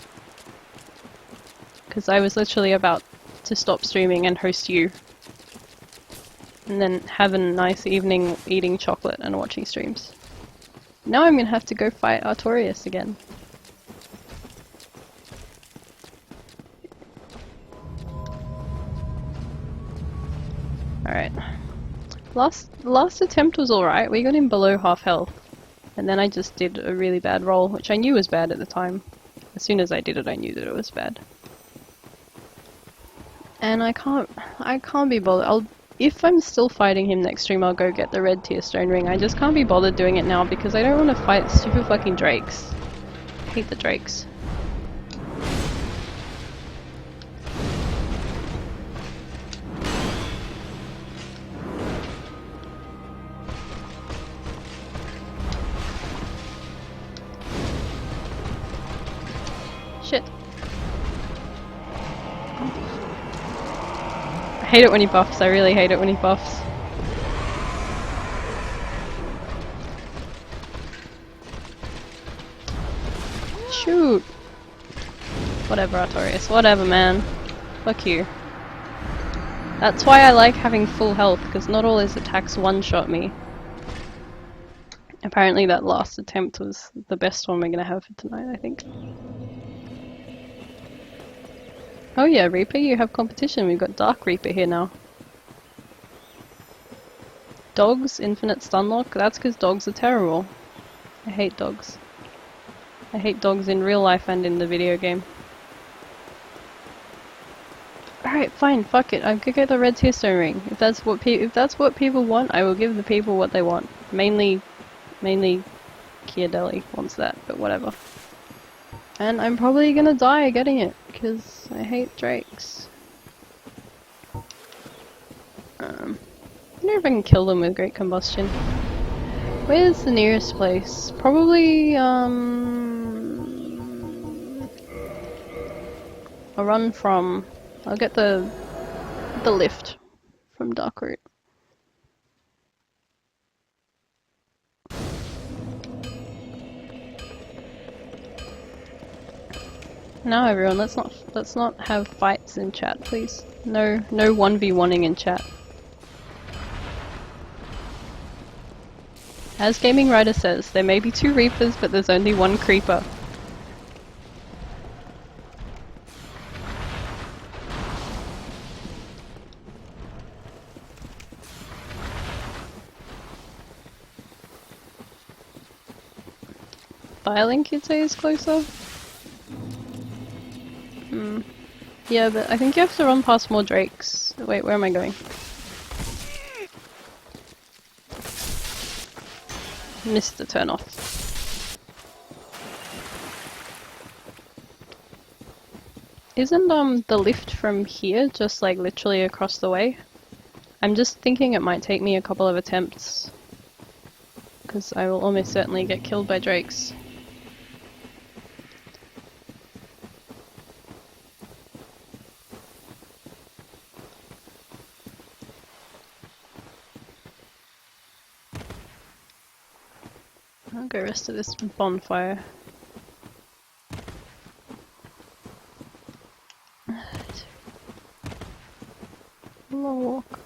Speaker 1: Because I was literally about to stop streaming and host you. And then have a nice evening eating chocolate and watching streams. Now I'm gonna have to go fight Artorias again. Alright. Last attempt was alright. We got him below half health. And then I just did a really bad roll, which I knew was bad at the time. As soon as I did it, I knew that it was bad. And I can't be bothered. If I'm still fighting him next stream, I'll go get the red tier stone ring. I just can't be bothered doing it now because I don't want to fight stupid fucking drakes. I hate the drakes. Shit. I hate it when he buffs, I really hate it when he buffs. Shoot! Whatever, Artorias, whatever, man. Fuck you. That's why I like having full health, because not all his attacks one-shot me. Apparently that last attempt was the best one we're gonna have for tonight, I think. Oh yeah, Reaper, you have competition. We've got Dark Reaper here now. Dogs, infinite stunlock? That's because dogs are terrible. I hate dogs. I hate dogs in real life and in the video game. Alright, fine, fuck it. I could get the red tier stone ring. If that's what people want, I will give the people what they want. Mainly Chiadelli wants that, but whatever. And I'm probably gonna die getting it, because I hate drakes. I wonder if I can kill them with Great Combustion. Where's the nearest place? Probably, I'll run from... I'll get the lift from Darkroot. Now everyone, let's not have fights in chat, please. No 1v1ing in chat. As Gaming Writer says, there may be 2 Reapers, but there's only 1 Creeper. Firelink, you'd say, is closer? Yeah, but I think you have to run past more drakes. Wait, where am I going? Missed the turn off. Isn't the lift from here just like literally across the way? I'm just thinking it might take me a couple of attempts. Because I will almost certainly get killed by drakes. I'll go rest of this bonfire. Long walk.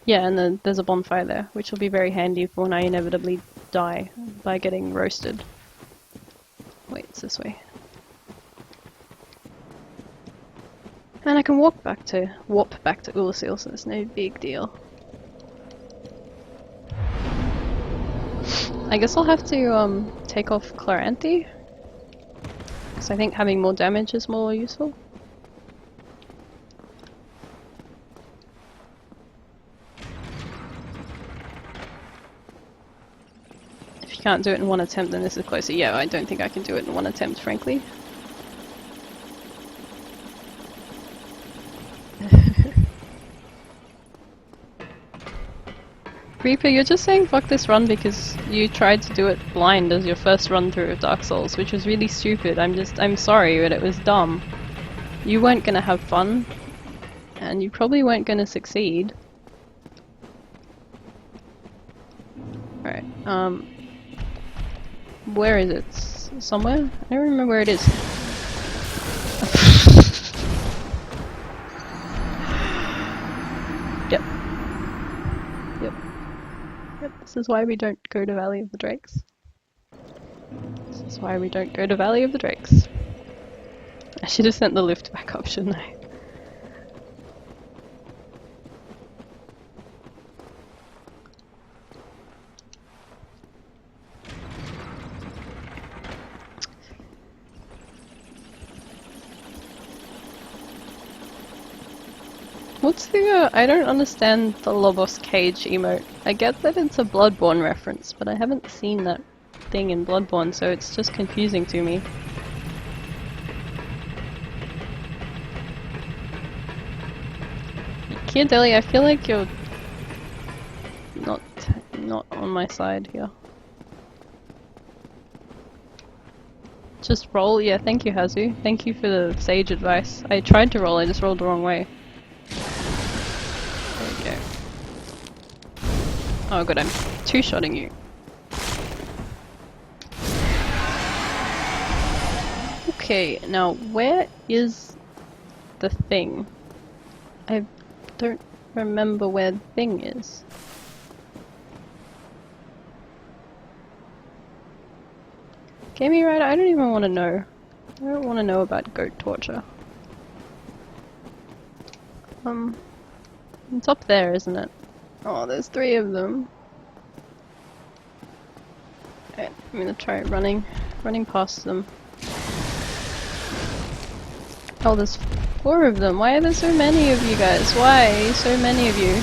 Speaker 1: Yeah, and then there's a bonfire there, which will be very handy for when I inevitably die by getting roasted. Wait, it's this way. And I can warp back to Ulasil, so it's no big deal. I guess I'll have to take off Claranthe, because I think having more damage is more useful. If you can't do it in one attempt, then this is closer. Yeah, I don't think I can do it in one attempt, frankly. Reaper, you're just saying fuck this run because you tried to do it blind as your first run through of Dark Souls, which was really stupid. I'm sorry, but it was dumb. You weren't gonna have fun, and you probably weren't gonna succeed. Alright, where is it? Somewhere? I don't remember where it is. Yep. Yep. Yep, this is why we don't go to Valley of the Drakes. This is why we don't go to Valley of the Drakes. I should have sent the lift back up, shouldn't I? What's the, I don't understand the Lobos Cage emote. I get that it's a Bloodborne reference, but I haven't seen that thing in Bloodborne, so it's just confusing to me. Kiadeli, I feel like you're not on my side here. Just roll, yeah, thank you Hazu. Thank you for the sage advice. I tried to roll, I just rolled the wrong way. There we go. Oh good, I'm two-shotting you. Okay, now where is the thing? I don't remember where the thing is. Gaming Rider, I don't even want to know. I don't want to know about goat torture. It's up there, isn't it? Oh, there's 3 of them. Okay, I'm gonna try running past them. Oh, there's 4 of them. Why are there so many of you guys? Why so many of you?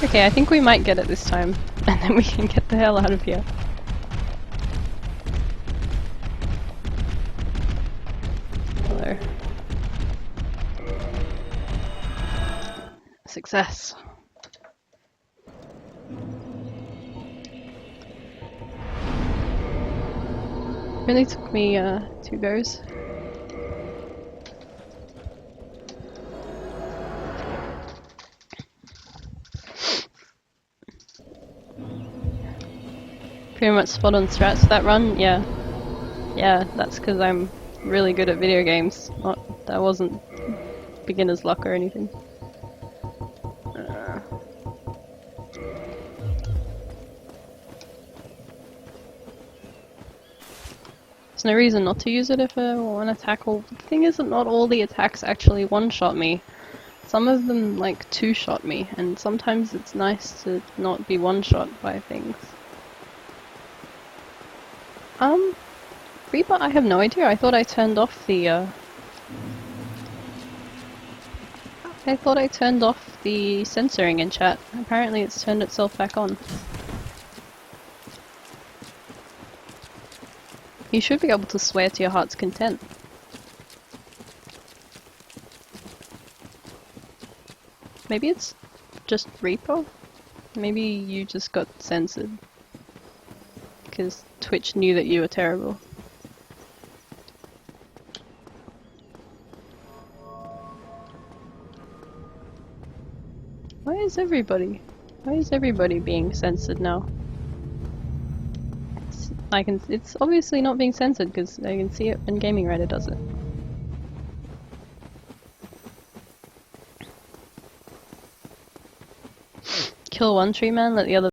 Speaker 1: Okay, I think we might get it this time, and then we can get the hell out of here. Hello. Success. Really took me 2 goes. Pretty much spot on strats that run, yeah. Yeah, that's because I'm really good at video games. That wasn't beginner's luck or anything. There's no reason not to use it if one attack will. The thing is that not all the attacks actually one-shot me. Some of them like two-shot me, and sometimes it's nice to not be one-shot by things. Reaper, I have no idea. I thought I turned off the I thought I turned off the censoring in chat. Apparently it's turned itself back on. You should be able to swear to your heart's content. Maybe it's just Reaper? Maybe you just got censored. Because Twitch knew that you were terrible. Why is everybody being censored now? It's obviously not being censored because I can see it when Gaming Writer does it. Kill one tree man, let the other